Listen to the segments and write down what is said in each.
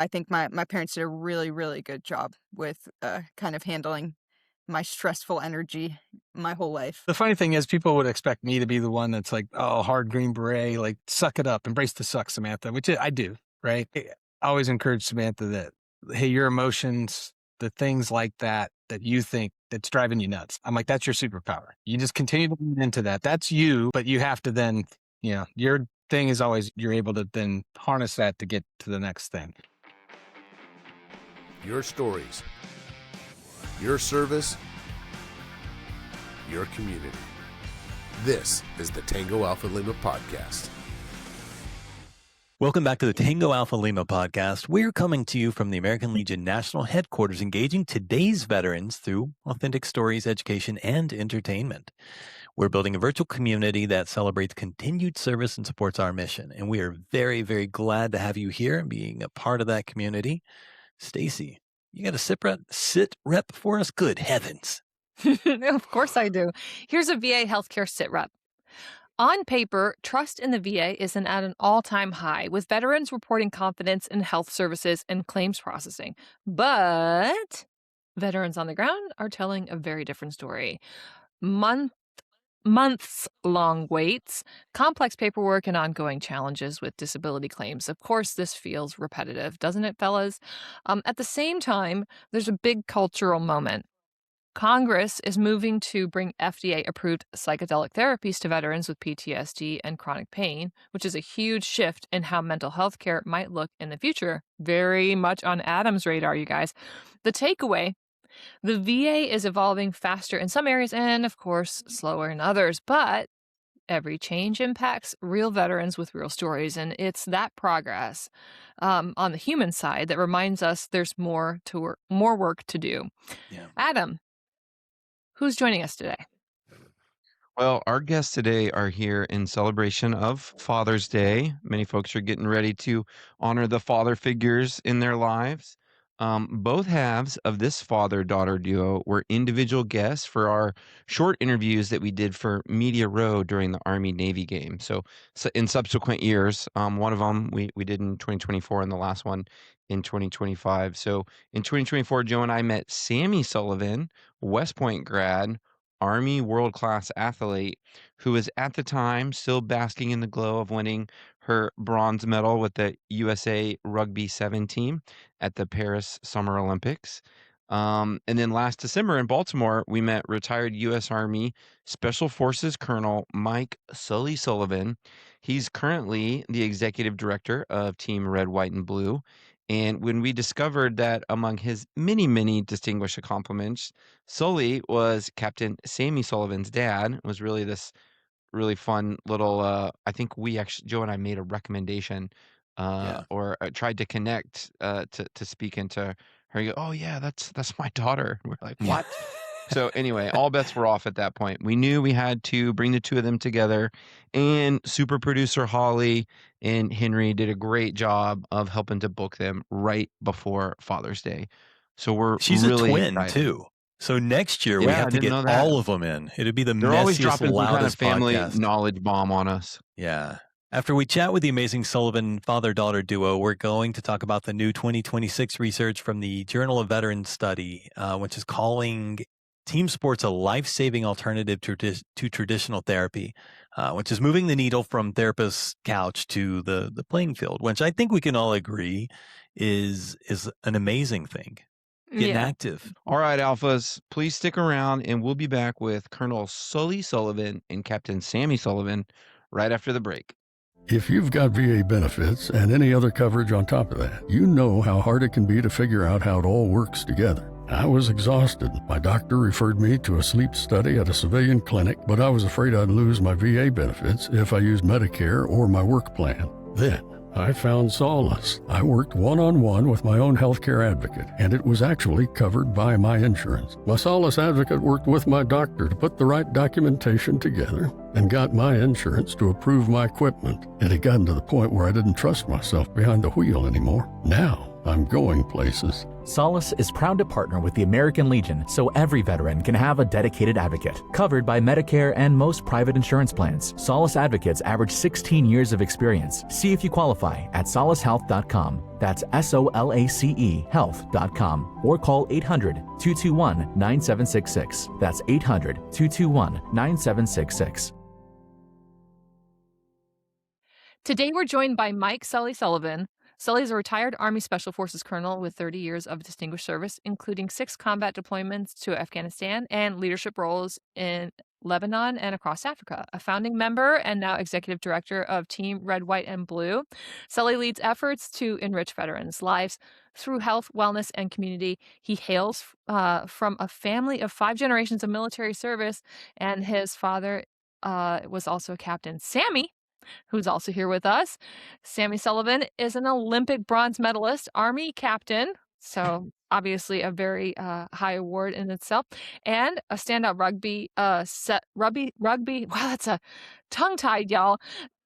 I think my parents did a really, really good job with, kind of handling my stressful energy my whole life. The funny thing is people would expect me to be the one that's like, oh, hard Green Beret, like suck it up, embrace the suck, Samantha, which I do, right? I always encourage Samantha that, hey, your emotions, the things like that you think that's driving you nuts. I'm like, that's your superpower. You just continue to lean into that. That's you, but you have to then, your thing is always you're able to then harness that to get to the next thing. Your stories, your service, your community. This is the Tango Alpha Lima Podcast. Welcome back to the Tango Alpha Lima Podcast. We're coming to you from the American Legion National Headquarters, engaging today's veterans through authentic stories, education, and entertainment. We're building a virtual community that celebrates continued service and supports our mission. And we are very, very glad to have you here and being a part of that community. Stacy, you got a sit rep for us? Good heavens. Of course I do. Here's a VA healthcare sit rep. On paper, trust in the VA is at an all-time high, with veterans reporting confidence in health services and claims processing. But veterans on the ground are telling a very different story. Months-long waits, complex paperwork, and ongoing challenges with disability claims. Of course, this feels repetitive, doesn't it, fellas? At the same time, there's a big cultural moment. Congress is moving to bring FDA-approved psychedelic therapies to veterans with PTSD and chronic pain, which is a huge shift in how mental health care might look in the future. Very much on Adam's radar, you guys. The takeaway: the VA is evolving faster in some areas and, of course, slower in others, but every change impacts real veterans with real stories, and it's that progress on the human side that reminds us there's more work to do. Yeah. Adam, who's joining us today? Well, our guests today are here in celebration of Father's Day. Many folks are getting ready to honor the father figures in their lives. Both halves of this father-daughter duo were individual guests for our short interviews that we did for Media Row during the Army-Navy game. So in subsequent years, one of them we did in 2024 and the last one in 2025. So in 2024, Joe and I met Sammy Sullivan, West Point grad, Army world-class athlete, who was at the time still basking in the glow of winning her bronze medal with the USA Rugby 7 team at the Paris Summer Olympics. And then last December in Baltimore, we met retired U.S. Army Special Forces Colonel Mike Sully Sullivan. He's currently the executive director of Team Red, White, and Blue. And when we discovered that among his many, many distinguished accomplishments, Sully was Captain Sammy Sullivan's dad, it was really this really fun little, I think Joe and I made a recommendation or tried to connect to speak into her. You go, oh yeah, that's my daughter. We're like, what? So anyway, all bets were off at that point. We knew we had to bring the two of them together, and super producer Holly and Henry did a great job of helping to book them right before Father's Day. So She's really a twin excited. too. So next year we have to get all of them in. It'd be the They're always messiest, dropping some kind of loudest family podcast. knowledge bomb on us. Yeah. After we chat with the amazing Sullivan father-daughter duo, we're going to talk about the new 2026 research from the Journal of Veterans Study, which is calling team sports a life-saving alternative to traditional therapy, which is moving the needle from therapist's couch to the playing field, which I think we can all agree is an amazing thing. Getting active. All right, Alphas, please stick around, and we'll be back with Colonel Sully Sullivan and Captain Sammy Sullivan right after the break. If you've got VA benefits and any other coverage on top of that, you know how hard it can be to figure out how it all works together. I was exhausted. My doctor referred me to a sleep study at a civilian clinic, but I was afraid I'd lose my VA benefits if I used Medicare or my work plan. Then I found Solace. I worked one-on-one with my own healthcare advocate, and it was actually covered by my insurance. My Solace advocate worked with my doctor to put the right documentation together and got my insurance to approve my equipment. It had gotten to the point where I didn't trust myself behind the wheel anymore. Now, I'm going places. Solace is proud to partner with the American Legion so every veteran can have a dedicated advocate. Covered by Medicare and most private insurance plans, Solace advocates average 16 years of experience. See if you qualify at solacehealth.com. That's SOLACE health.com. Or call 800-221-9766. That's 800-221-9766. Today, we're joined by Sully Sullivan. Sully is a retired Army Special Forces colonel with 30 years of distinguished service, including 6 combat deployments to Afghanistan and leadership roles in Lebanon and across Africa. A founding member and now executive director of Team Red, White, and Blue, Sully leads efforts to enrich veterans' lives through health, wellness, and community. He hails from a family of 5 generations of military service, and his father was also Captain Sammy, who's also here with us. Sammy Sullivan is an Olympic bronze medalist, Army Captain, so obviously a very high award in itself, and a standout rugby, wow, that's a tongue-tied, y'all.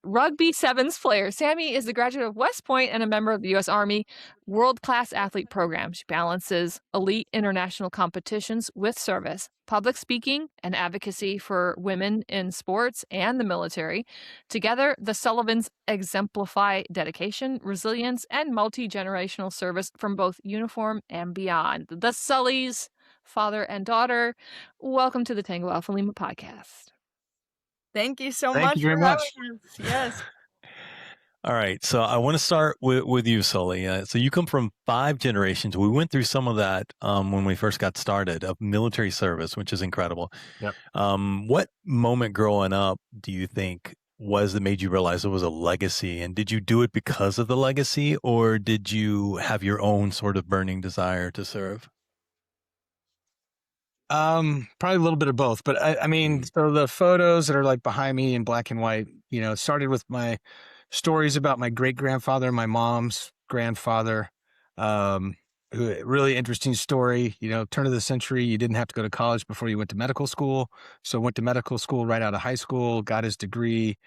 Rugby sevens player. Sammy is the graduate of West Point and a member of the U.S. Army World-Class Athlete Program. She balances elite international competitions with service, public speaking, and advocacy for women in sports and the military. Together, the Sullivans exemplify dedication, resilience, and multi-generational service from both uniform and beyond. The Sullys, father and daughter. Welcome to the Tango Alpha Lima podcast. Thank you so Thank much you very for much. having us. Yes. All right. So I want to start with you, Sully. So you come from 5 generations. We went through some of that when we first got started of military service, which is incredible. Yep. What moment growing up do you think was that made you realize it was a legacy? And did you do it because of the legacy, or did you have your own sort of burning desire to serve? Probably a little bit of both, but I mean, so the photos that are like behind me in black and white, it started with my stories about my great grandfather, my mom's grandfather. Really interesting story. Turn of the century, you didn't have to go to college before you went to medical school. So went to medical school right out of high school, got his degree,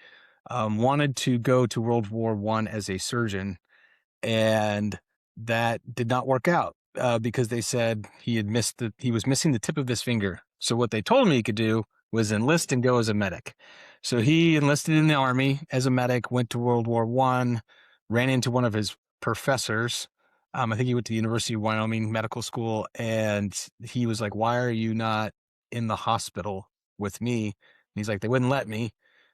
wanted to go to World War I as a surgeon, and that did not work out. Because they said he was missing the tip of his finger. So what they told me he could do was enlist and go as a medic. So he enlisted in the Army as a medic, went to World War I, ran into one of his professors. I think he went to the University of Wyoming Medical School, and he was like, "Why are you not in the hospital with me?" And he's like, "They wouldn't let me."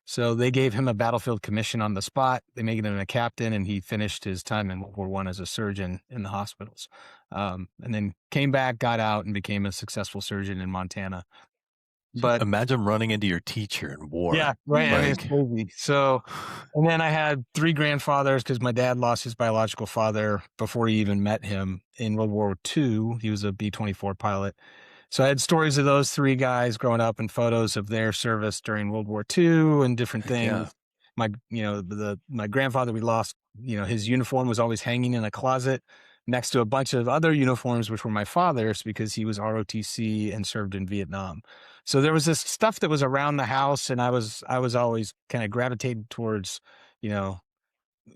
So they gave him a battlefield commission on the spot. They made him a captain, and he finished his time in World War I as a surgeon in the hospitals. And then came back, got out, and became a successful surgeon in Montana. But imagine running into your teacher in war. Yeah, right. I mean, it's crazy. So, and then I had 3 grandfathers because my dad lost his biological father before he even met him in World War II. He was a B-24 pilot. So I had stories of those 3 guys growing up and photos of their service during World War II and different things. Yeah. My grandfather, we lost, his uniform was always hanging in a closet next to a bunch of other uniforms, which were my father's because he was ROTC and served in Vietnam. So there was this stuff that was around the house, and I was always kind of gravitated towards,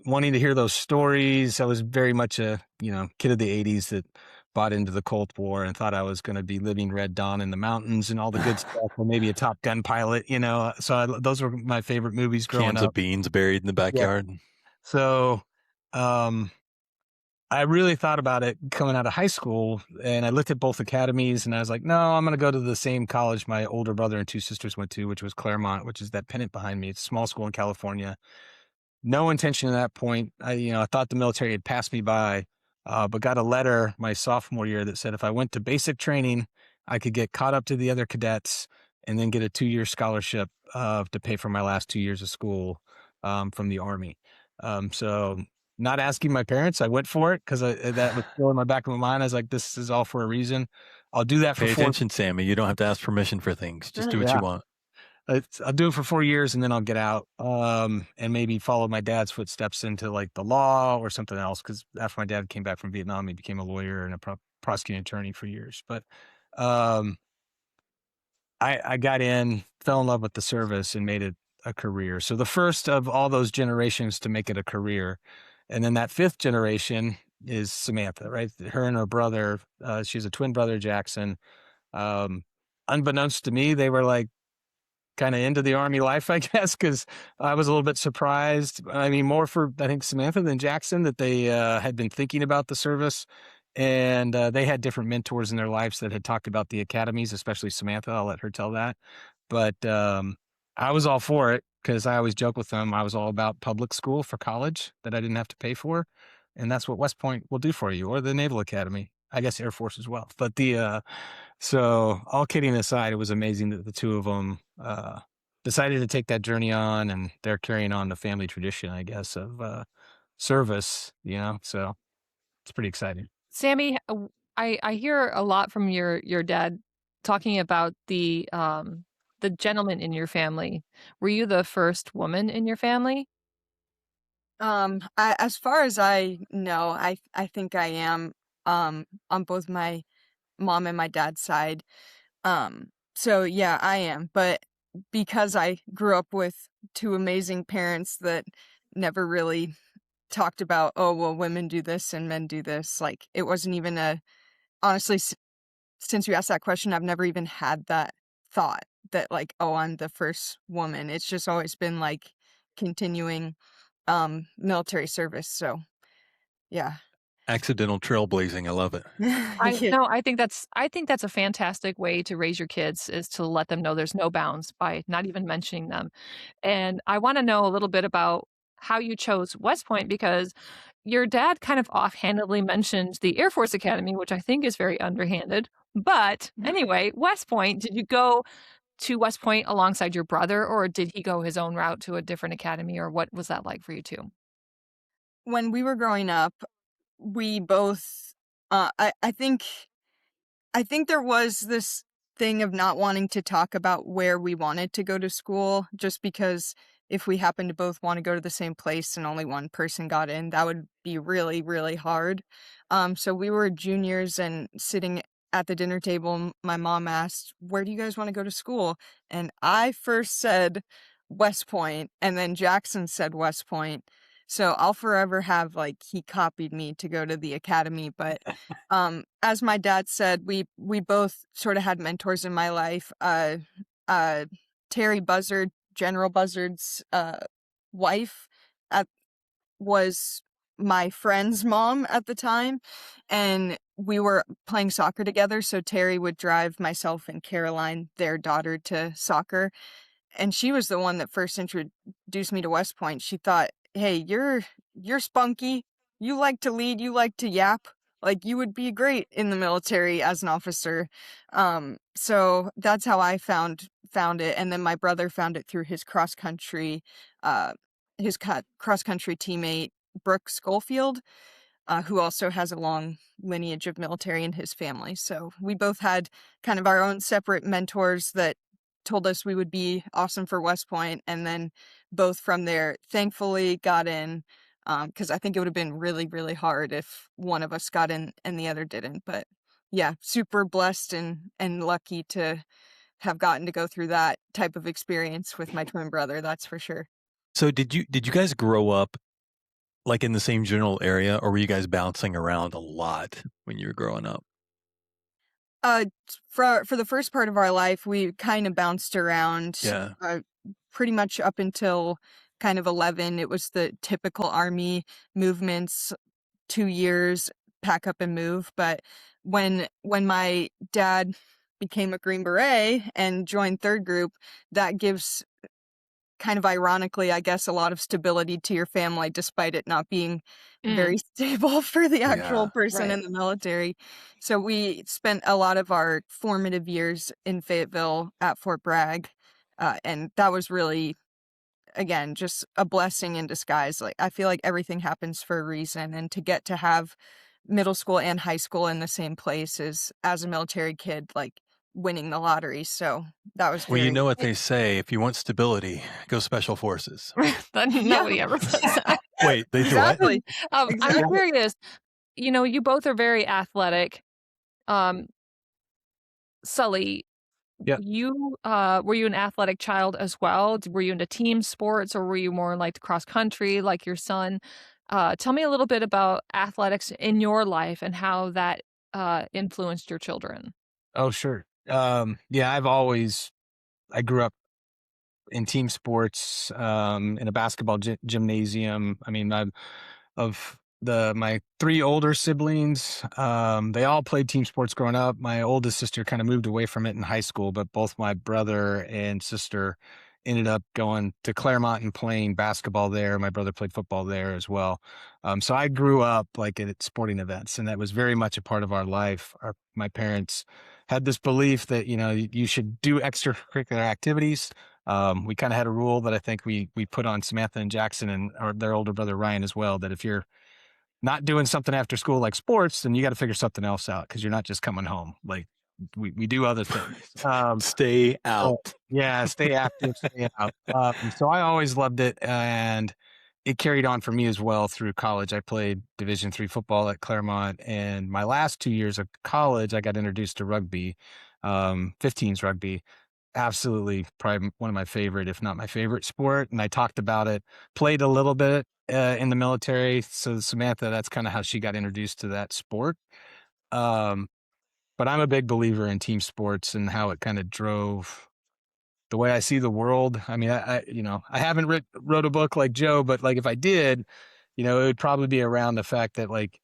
wanting to hear those stories. I was very much a, kid of the 80s that bought into the Cold War and thought I was going to be living Red Dawn in the mountains and all the good stuff, or maybe a Top Gun pilot, So those were my favorite movies growing Cans up. of beans buried in the backyard. Yeah. So I really thought about it coming out of high school, and I looked at both academies, and I was like, no, I'm going to go to the same college my older brother and 2 sisters went to, which was Claremont, which is that pennant behind me. It's a small school in California. No intention at that point. I thought the military had passed me by, but got a letter my sophomore year that said if I went to basic training, I could get caught up to the other cadets and then get a 2-year scholarship to pay for my last 2 years of school from the Army. So not asking my parents, I went for it because that was still in my back of my mind. I was like, this is all for a reason. I'll do that for Pay 4 attention, Sammy. You don't have to ask permission for things. Just do what you want. I'll do it for 4 years and then I'll get out and maybe follow my dad's footsteps into like the law or something else. Because after my dad came back from Vietnam, he became a lawyer and a prosecuting attorney for years. But I got in, fell in love with the service, and made it a career. So the first of all those generations to make it a career. And then that 5th generation is Samantha, right? Her and her brother, she's a twin brother, Jackson. Um, Unbeknownst to me, they were like kind of into the Army life, I guess, because I was a little bit surprised. I mean, more for, I think, Samantha than Jackson, that they had been thinking about the service. And they had different mentors in their lives that had talked about the academies, especially Samantha. I'll let her tell that. But I was all for it because I always joke with them. I was all about public school for college that I didn't have to pay for. And that's what West Point will do for you, or the Naval Academy. I guess Air Force as well. But so all kidding aside, it was amazing that the two of them decided to take that journey on, and they're carrying on the family tradition, I guess, of service, so it's pretty exciting. Sammy, I hear a lot from your dad talking about the gentleman in your family. Were you the first woman in your family? As far as I know, I think I am, on both my mom and my dad's side. So yeah, I am. But because I grew up with two amazing parents that never really talked about, oh, well, women do this and men do this, like it wasn't even honestly, since you asked that question, I've never even had that thought that like, oh, I'm the first woman. It's just always been like continuing military service. So yeah. Accidental trailblazing. I love it. Yeah. No, I think that's a fantastic way to raise your kids, is to let them know there's no bounds by not even mentioning them. And I want to know a little bit about how you chose West Point, because your dad kind of offhandedly mentioned the Air Force Academy, which I think is very underhanded. But anyway, West Point, did you go to West Point alongside your brother, or did he go his own route to a different academy, or what was that like for you two? When we were growing up, we both I think there was this thing of not wanting to talk about where we wanted to go to school, just because if we happened to both want to go to the same place and only one person got in, that would be really, really hard. So we were juniors and sitting at the dinner table, my mom asked, "Where do you guys want to go to school?" And I first said West Point, and then Jackson said West Point. So I'll forever have like he copied me to go to the academy, but as my dad said, we both sort of had mentors in my life. Uh, Terry Buzzard, General Buzzard's wife, at was my friend's mom at the time, and we were playing soccer together. So Terry would drive myself and Caroline, their daughter, to soccer, and she was the one that first introduced me to West Point. She thought, "Hey, you're spunky. You like to lead. You like to yap. Like you would be great in the military as an officer." So that's how I found it, and then my brother found it through his uh, cross country teammate Brooke Schofield, who also has a long lineage of military in his family. So we both had kind of our own separate mentors that told us we would be awesome for West Point, and then both from there thankfully got in, because I think it would have been really, really hard if one of us got in and the other didn't. But yeah, super blessed and lucky to have gotten to go through that type of experience with my twin brother, that's for sure. So did you guys grow up like in the same general area, or were you guys bouncing around a lot when you were growing up? Uh, for the first part of our life, we kind of bounced around, Yeah. pretty much up until kind of 11. It was the typical Army movements, 2 years, pack up and move. But when my dad became a Green Beret and joined third group, that gives kind of ironically, I guess, a lot of stability to your family, despite it not being very stable for the actual Yeah. person Right. in the military. So we spent a lot of our formative years in Fayetteville at Fort Bragg, and that was really, again, just a blessing in disguise. Like I feel like everything happens for a reason, and to get to have middle school and high school in the same place is, as a military kid, like winning the lottery. So that was Well, you very know what they say, if you want stability, go special forces. That yeah, nobody ever says that. Wait, they do what? exactly, I'm exactly. curious. You both are very athletic. Um, Sully, Yeah. you were you an athletic child as well? Were you into team sports, or were you more like cross country like your son? Tell me a little bit about athletics in your life and how that influenced your children. Oh, sure. Yeah, I grew up in team sports, in a basketball gymnasium. I mean, my three older siblings, they all played team sports growing up. My oldest sister kind of moved away from it in high school, but both my brother and sister ended up going to Claremont and playing basketball there. My brother played football there as well. So I grew up like at sporting events, and that was very much a part of our life. My parents had this belief that, you should do extracurricular activities. We kind of had a rule that I think we put on Samantha and Jackson and or their older brother Ryan as well, that if you're not doing something after school like sports, then you got to figure something else out, because you're not just coming home. Like we do other things. Stay out. Yeah, stay active, stay out. So I always loved it, and it carried on for me as well through college. I played Division III football at Claremont, and my last 2 years of college, I got introduced to rugby, 15s rugby. Absolutely, probably one of my favorite, if not my favorite sport. And I talked about it, played a little bit in the military. So Samantha, that's kind of how she got introduced to that sport. But I'm a big believer in team sports and how it kind of drove the way I see the world. I mean, I haven't wrote a book like Joe, but like if I did, it would probably be around the fact that like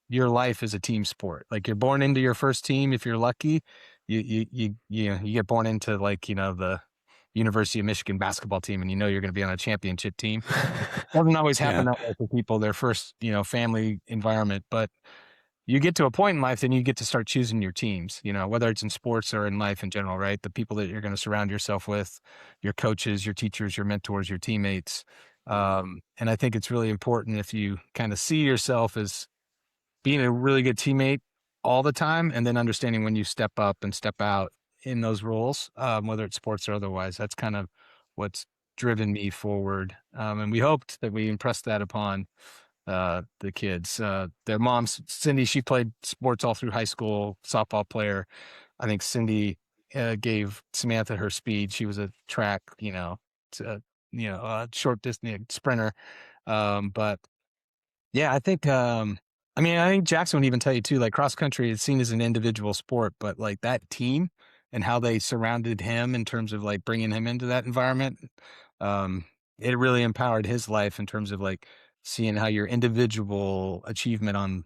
your life is a team sport. Like you're born into your first team if you're lucky. You get born into like, the University of Michigan basketball team, and you're going to be on a championship team. Doesn't always happen that way for people, their first, family environment, but you get to a point in life, then you get to start choosing your teams, whether it's in sports or in life in general, right? The people that you're going to surround yourself with, your coaches, your teachers, your mentors, your teammates. And I think it's really important if you kind of see yourself as being a really good teammate all the time, and then understanding when you step up and step out in those roles, whether it's sports or otherwise. That's kind of what's driven me forward. And we hoped that we impressed that upon the kids. Their mom, Cindy, she played sports all through high school, softball player. I think Cindy gave Samantha her speed. She was a track, short distance sprinter. But yeah, I think, I think Jackson would even tell you too, like cross country is seen as an individual sport, but like that team and how they surrounded him in terms of like bringing him into that environment, it really empowered his life in terms of like seeing how your individual achievement on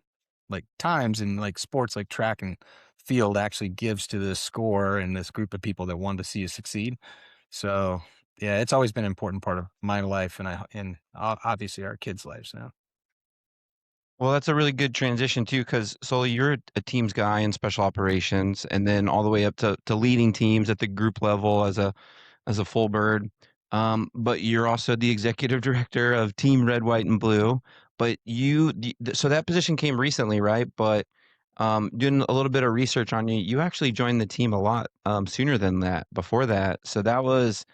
like times in like sports like track and field actually gives to this score and this group of people that want to see you succeed. So yeah, it's always been an important part of my life, and obviously our kids' lives now. Well, that's a really good transition too, because Sully, you're a teams guy in special operations, and then all the way up to leading teams at the group level as a full bird. But you're also the executive director of Team Red, White, and Blue. But so that position came recently, right? But doing a little bit of research on you, you actually joined the team a lot sooner than that. Before that, so that was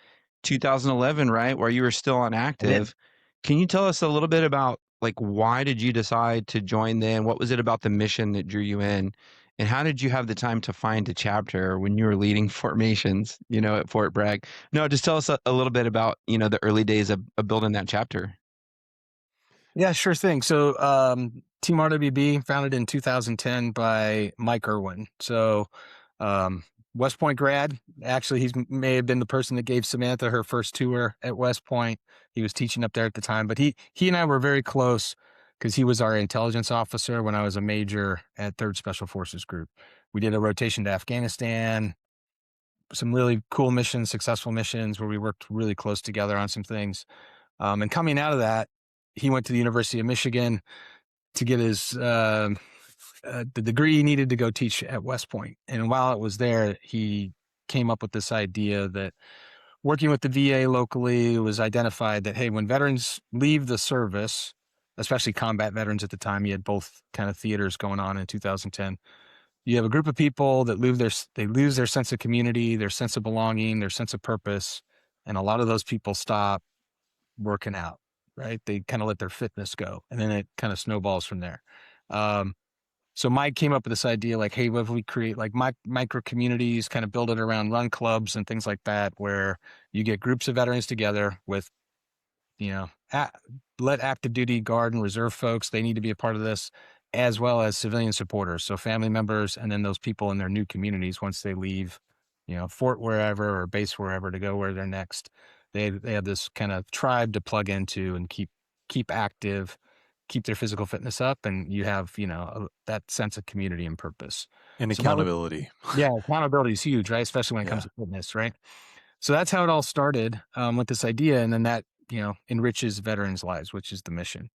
2011, right, where you were still on active. Can you tell us a little bit about like why did you decide to join then? What was it about the mission that drew you in? And how did you have the time to find a chapter when you were leading formations, at Fort Bragg? No, just tell us a little bit about, the early days of building that chapter. Yeah, sure thing. So, Team RWB founded in 2010 by Mike Irwin. So, West Point grad. Actually, he may have been the person that gave Samantha her first tour at West Point. He was teaching up there at the time, but he and I were very close because he was our intelligence officer when I was a major at 3rd Special Forces Group. We did a rotation to Afghanistan, some really cool missions, successful missions where we worked really close together on some things. And coming out of that, he went to the University of Michigan to get his the degree he needed to go teach at West Point. And while it was there, he came up with this idea that working with the VA locally, it was identified that, hey, when veterans leave the service, especially combat veterans at the time, you had both kind of theaters going on in 2010. You have a group of people that they lose their sense of community, their sense of belonging, their sense of purpose. And a lot of those people stop working out, right? They kind of let their fitness go, and then it kind of snowballs from there. So Mike came up with this idea like, hey, what if we create like micro communities, kind of build it around run clubs and things like that, where you get groups of veterans together with, let active duty, guard, and reserve folks, they need to be a part of this, as well as civilian supporters. So family members, and then those people in their new communities once they leave, fort wherever or base wherever to go where they're next. They have this kind of tribe to plug into and keep active, keep their physical fitness up, and you have, that sense of community and purpose. And So that was- accountability. yeah, accountability is huge, right? Especially when it comes Yeah. to fitness, right? So that's how it all started, with this idea. And then that, enriches veterans' lives, which is the mission.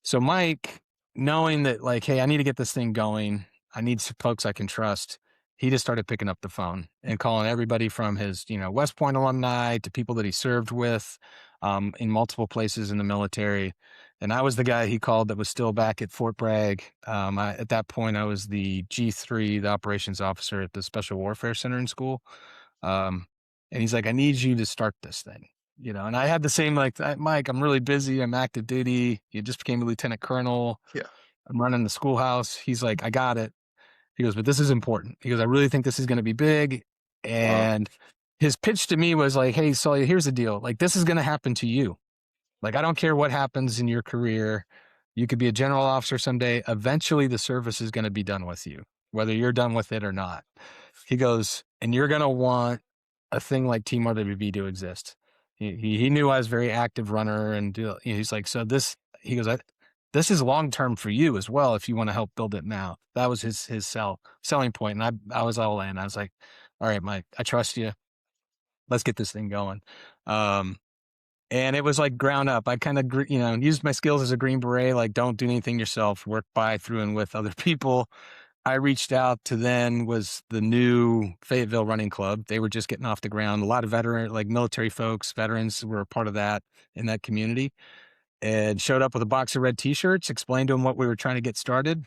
So Mike, knowing that like, hey, I need to get this thing going, I need some folks I can trust, he just started picking up the phone and calling everybody from his, West Point alumni to people that he served with, in multiple places in the military. And I was the guy he called that was still back at Fort Bragg. At that point, I was the G3, the operations officer at the Special Warfare Center in school. And he's like, I need you to start this thing, and I had the same, like, Mike, I'm really busy. I'm active duty. You just became a lieutenant colonel. Yeah. I'm running the schoolhouse. He's like, I got it. He goes, but this is important. He goes, I really think this is going to be big. And his pitch to me was like, hey, Sully, here's the deal. Like, this is going to happen to you. Like, I don't care what happens in your career. You could be a general officer someday. Eventually the service is going to be done with you, whether you're done with it or not. He goes, and you're going to want a thing like Team RWB to exist. He knew I was a very active runner, and he's like, so this, he goes, this is long-term for you as well, if you want to help build it now. That was his selling point. And I was all in. I was like, all right, Mike, I trust you. Let's get this thing going. And it was like ground up. I kind of, used my skills as a Green Beret, like don't do anything yourself, work by, through, and with other people. I reached out to then was the new Fayetteville Running Club. They were just getting off the ground. A lot of military folks, veterans were a part of that in that community, and showed up with a box of red T-shirts, explained to them what we were trying to get started,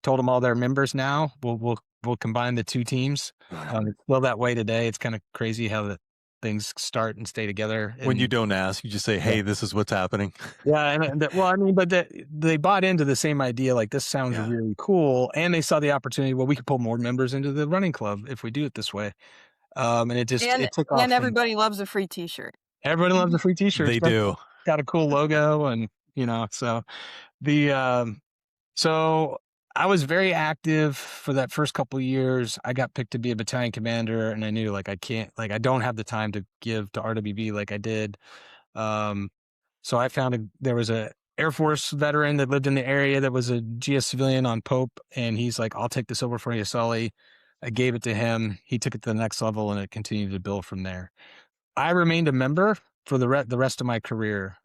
told them all their members now. We'll combine the two teams. It's still that way today. It's kind of crazy how the things start and stay together. When you don't ask, you just say, hey, this is what's happening. Yeah. But they bought into the same idea. Like, this sounds really cool. And they saw the opportunity. Well, we could pull more members into the running club if we do it this way. And it took off. And everybody loves a free T-shirt. Everybody loves a free T-shirt. They do. Got a cool logo, and, so so I was very active for that first couple of years. I got picked to be a battalion commander, and I knew like I don't have the time to give to RWB like I did. So I found there was a Air Force veteran that lived in the area that was a GS civilian on Pope, and he's like, I'll take this over for you, Sully. I gave it to him. He took it to the next level, and it continued to build from there. I remained a member for the rest of my career,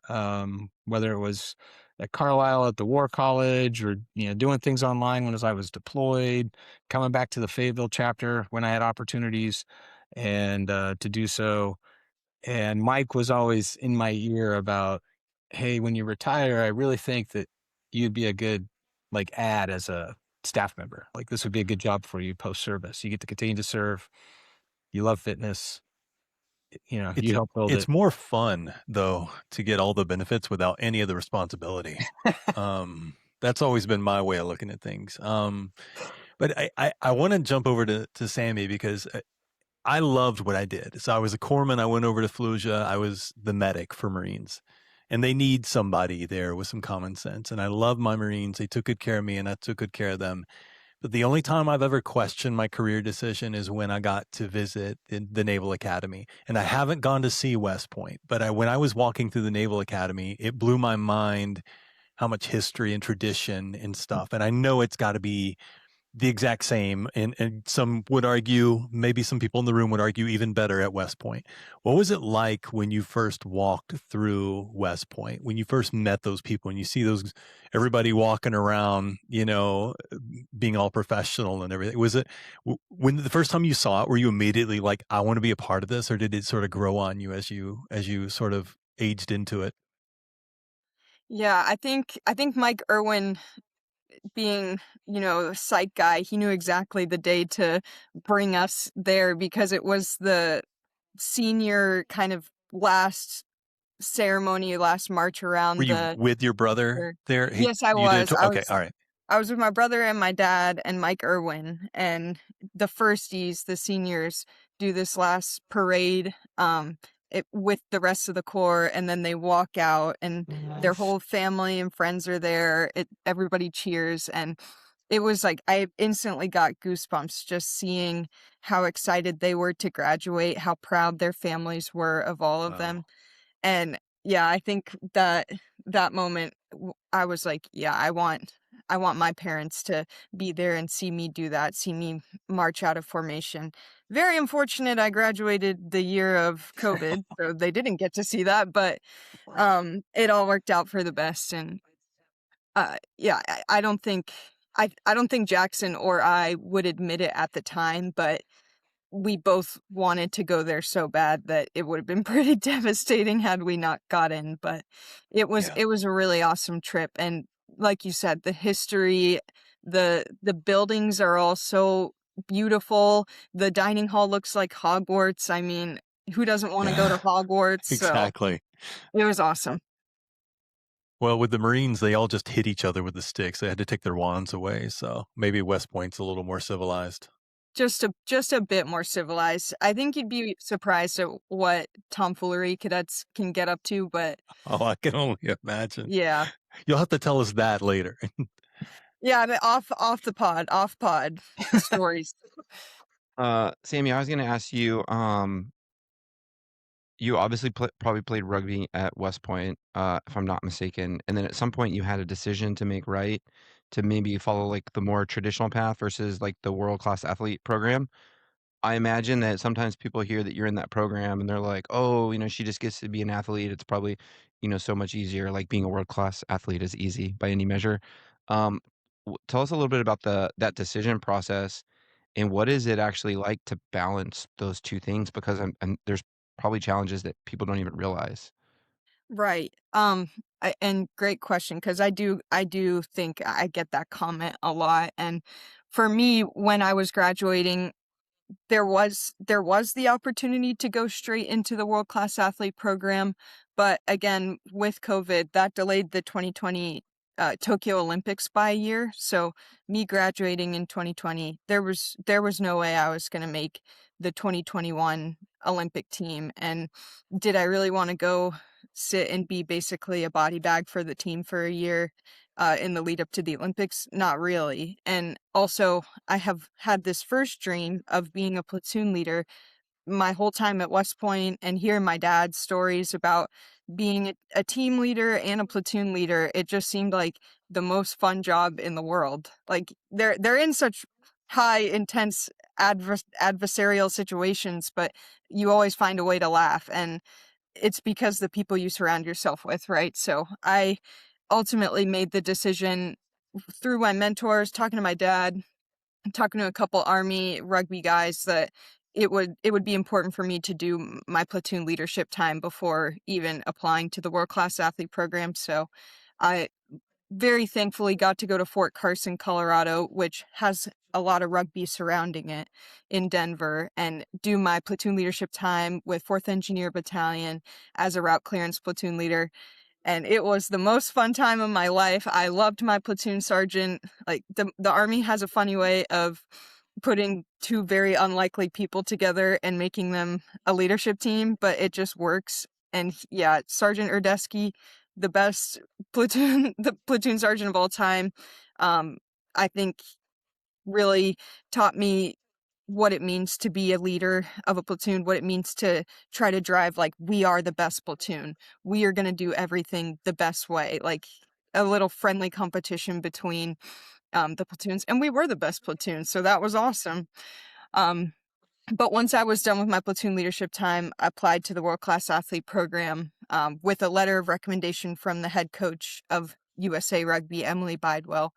whether it was at Carlisle at the War College, or doing things online when I was deployed, coming back to the Fayetteville chapter when I had opportunities, and to do so. And Mike was always in my ear about, hey, when you retire, I really think that you'd be a good add as a staff member. Like, this would be a good job for you post service. You get to continue to serve. You love fitness. You help build it. It's more fun though to get all the benefits without any of the responsibility. That's always been my way of looking at things. But I want to jump over to Sammy, because I loved what I did. So I was a corpsman. I went over to Fallujah. I was the medic for Marines, and they need somebody there with some common sense. And I love my Marines. They took good care of me, and I took good care of them. But the only time I've ever questioned my career decision is when I got to visit the Naval Academy. And I haven't gone to see West Point, but when I was walking through the Naval Academy, it blew my mind how much history and tradition and stuff. And I know it's got to be the exact same. And some would argue, maybe some people in the room would argue, even better at West Point. What was it like when you first walked through West Point, when you first met those people, and you see everybody walking around, being all professional and everything? Was it, when the first time you saw it, were you immediately like, I want to be a part of this? Or did it sort of grow on you as you sort of aged into it? Yeah, I think Mike Irwin, being, a psych guy, he knew exactly the day to bring us there, because it was the senior kind of last ceremony, last march around. Were you with your brother there? Yes, I was. Okay, all right. I was with my brother and my dad and Mike Irwin, and the firsties, the seniors, do this last parade. with the rest of the corps, and then they walk out and their whole family and friends are there. Everybody cheers, and it was like I instantly got goosebumps just seeing how excited they were to graduate, how proud their families were of all of them. And yeah, I think that moment, I was like, yeah, I want my parents to be there and see me do that, see me march out of formation. Very unfortunate I graduated the year of COVID, so they didn't get to see that, but it all worked out for the best. And yeah, I don't think Jackson or I would admit it at the time, but we both wanted to go there so bad that it would have been pretty devastating had we not got in. But it was a really awesome trip. And like you said, the history, the buildings are all so beautiful. The dining hall looks like Hogwarts. I mean, who doesn't want to go to Hogwarts? So Exactly. it was awesome. Well, with the Marines, they all just hit each other with the sticks. They had to take their wands away. So maybe West Point's a little more civilized. Just a bit more civilized. I think you'd be surprised at what tomfoolery cadets can get up to, but Oh, I can only imagine. yeah. You'll have to tell us that later. Yeah, but off pod stories. Sammy, I was going to ask you. You obviously probably played rugby at West Point, if I'm not mistaken, and then at some point you had a decision to make, right? To maybe follow like the more traditional path versus like the world class athlete program. I imagine that sometimes people hear that you're in that program and they're like, "Oh, she just gets to be an athlete. It's probably, so much easier. Like being a world class athlete is easy by any measure." Um, Tell us a little bit about that decision process and what is it actually like to balance those two things? Because there's probably challenges that people don't even realize. Right. And great question, because I do think I get that comment a lot. And for me, when I was graduating, there was the opportunity to go straight into the world class athlete program, but again, with COVID, that delayed the 2020 Tokyo Olympics by a year. So me graduating in 2020, there was no way I was going to make the 2021 Olympic team. And did I really want to go sit and be basically a body bag for the team for a year in the lead up to the Olympics? Not really. And also, I have had this first dream of being a platoon leader my whole time at West Point, and hearing my dad's stories about being a team leader and a platoon leader. It just seemed like the most fun job in the world. Like they're in such high, intense adversarial situations, but you always find a way to laugh, and it's because the people you surround yourself with, right? So I ultimately made the decision through my mentors, talking to my dad, talking to a couple Army rugby guys, that it would be important for me to do my platoon leadership time before even applying to the world class athlete program. So I very thankfully got to go to Fort Carson, Colorado, which has a lot of rugby surrounding it, in Denver, and do my platoon leadership time with 4th Engineer Battalion as a route clearance platoon leader. And it was the most fun time of my life. I loved my platoon sergeant. Like the Army has a funny way of putting two very unlikely people together and making them a leadership team, but it just works. And yeah, Sergeant Urdesky, the best the platoon sergeant of all time, I think really taught me what it means to be a leader of a platoon, what it means to try to drive, like, we are the best platoon. We are going to do everything the best way, like a little friendly competition between the platoons. And we were the best platoon, so that was awesome. But once I was done with my platoon leadership time, I applied to the World Class Athlete Program with a letter of recommendation from the head coach of USA Rugby, Emily Bidewell,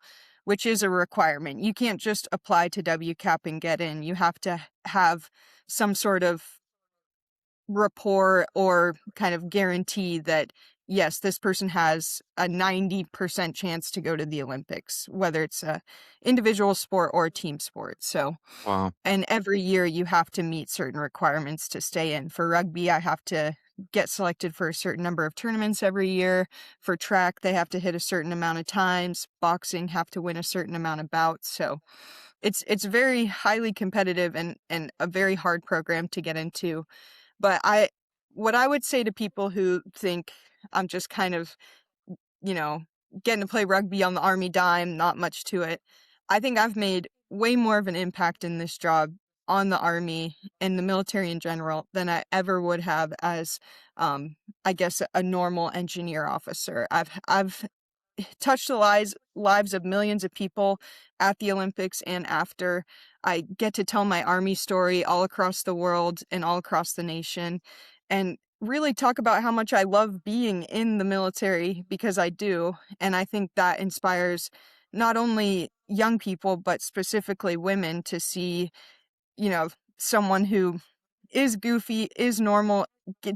which is a requirement. You can't just apply to WCAP and get in. You have to have some sort of rapport or kind of guarantee that, yes, this person has a 90% chance to go to the Olympics, whether it's a individual sport or a team sport. So, Wow. and every year you have to meet certain requirements to stay in. For rugby, I have to get selected for a certain number of tournaments every year. For track, they have to hit a certain amount of times. Boxing, have to win a certain amount of bouts. So it's very highly competitive and a very hard program to get into. But what I would say to people who think I'm just kind of, you know, getting to play rugby on the Army dime, not much to it. I think I've made way more of an impact in this job on the Army and the military in general than I ever would have as, I guess, a normal engineer officer. I've touched the lives of millions of people at the Olympics and after. I get to tell my Army story all across the world and all across the nation, and really talk about how much I love being in the military, because I do. And I think that inspires not only young people, but specifically women to see, you know, someone who is goofy, is normal,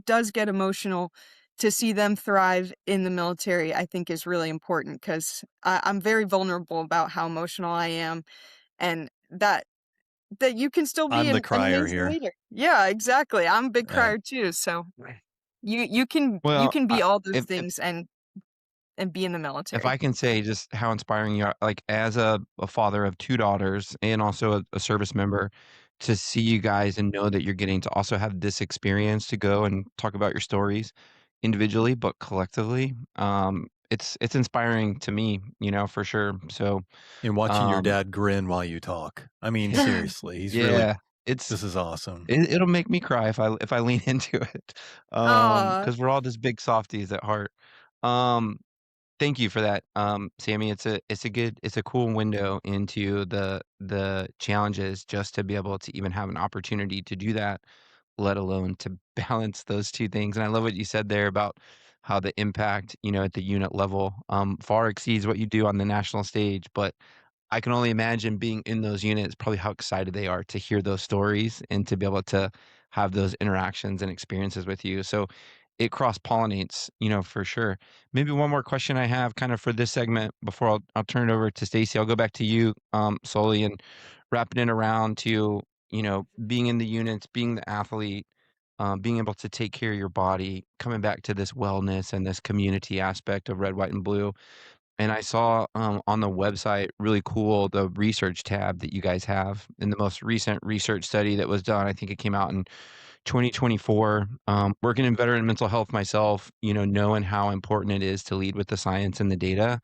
does get emotional. To see them thrive in the military, I think is really important, because I'm very vulnerable about how emotional I am, and that you can still be I'm the an crier amazing here. leader. Yeah, exactly. I'm a big Yeah. crier too, so you can Well, be all those if things and be in the if military. I can say just how inspiring you are, like as a father of 2 daughters and also a service member, to see you guys and know that you're getting to also have this experience to go and talk about your stories individually, but collectively, it's inspiring to me, for sure. So, And watching your um, dad grin while you talk. I mean, seriously, he's really yeah, it's this is awesome. it'll make me cry if I lean into it, Aw. because we're all just big softies at heart. Um Thank you for that, Sammy. It's a cool window into the challenges just to be able to even have an opportunity to do that, let alone to balance those 2 things, and I love what you said there about how the impact, at the unit level, far exceeds what you do on the national stage, but I can only imagine being in those units, probably how excited they are to hear those stories and to be able to have those interactions and experiences with you. So it cross pollinates, for sure. Maybe one more question I have kind of for this segment before I'll turn it over to Stacy. I'll go back to you, Sully, and wrapping it around to, being in the units, being the athlete, being able to take care of your body, coming back to this wellness and this community aspect of red, white, and blue. And I saw, on the website, really cool, the research tab that you guys have. In the most recent research study that was done, I think it came out in 2024. Working in veteran mental health myself, knowing how important it is to lead with the science and the data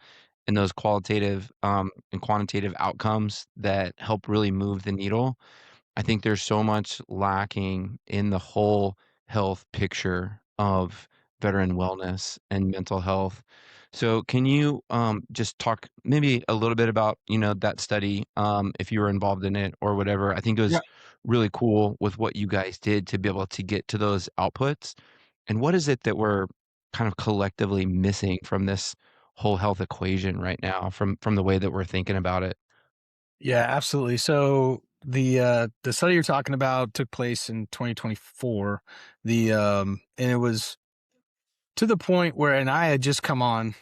and those qualitative, and quantitative outcomes that help really move the needle. I think there's so much lacking in the whole health picture of veteran wellness and mental health. So can you just talk maybe a little bit about, that study, if you were involved in it or whatever? I think it Yeah. was really cool with what you guys did to be able to get to those outputs. And what is it that we're kind of collectively missing from this whole health equation right now from the way that we're thinking about it? Yeah, absolutely. So the study you're talking about took place in 2024. And it was to the point where, and I had just come on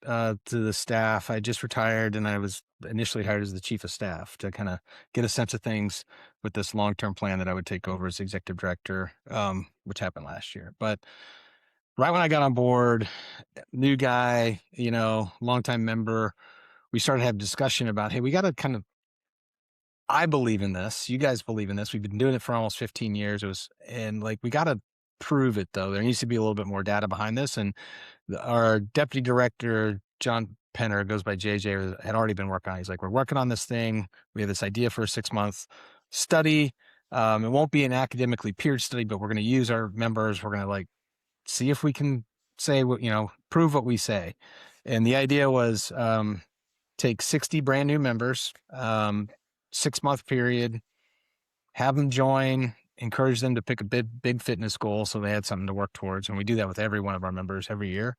to the staff. I just retired, and I was initially hired as the chief of staff to kind of get a sense of things with this long-term plan that I would take over as executive director, which happened last year. But right when I got on board, new guy, longtime member, we started to have discussion about, hey, we got to kind of, I believe in this. You guys believe in this. We've been doing it for almost 15 years. And like, we got to prove it though. There needs to be a little bit more data behind this. And our deputy director, John Penner, goes by JJ, had already been working on it. He's like, we're working on this thing. We have this idea for a 6-month study. It won't be an academically peered study, but we're going to use our members. We're going to like see if we can say what, prove what we say. And the idea was, take 60 brand new members, 6-month period, have them join, encourage them to pick a big fitness goal so they had something to work towards. And we do that with every one of our members every year.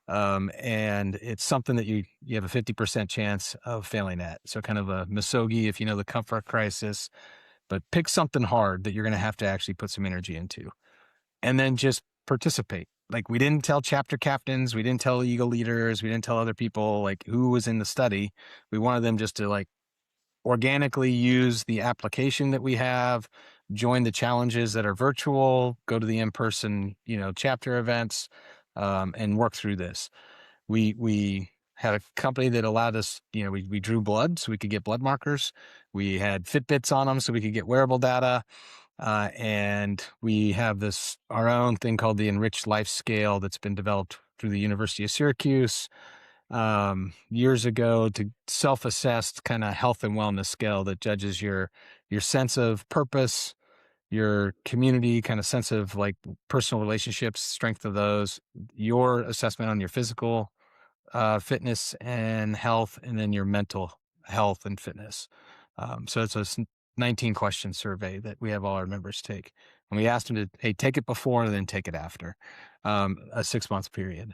And it's something that you have a 50% chance of failing at. So kind of a misogi, if you know the comfort crisis, but pick something hard that you're going to have to actually put some energy into, and then just participate. Like, we didn't tell chapter captains, we didn't tell Eagle leaders, we didn't tell other people like who was in the study. We wanted them just to like organically use the application that we have, join the challenges that are virtual, go to the in-person, chapter events, and work through this. We had a company that allowed us, we drew blood so we could get blood markers. We had Fitbits on them so we could get wearable data. And we have our own thing called the Enriched Life Scale that's been developed through the University of Syracuse years ago to self-assessed kind of health and wellness scale that judges your sense of purpose, your community kind of sense of like personal relationships, strength of those, your assessment on your physical fitness and health, and then your mental health and fitness. So it's a 19 question survey that we have all our members take. And we asked them to, hey, take it before and then take it after a 6-month period.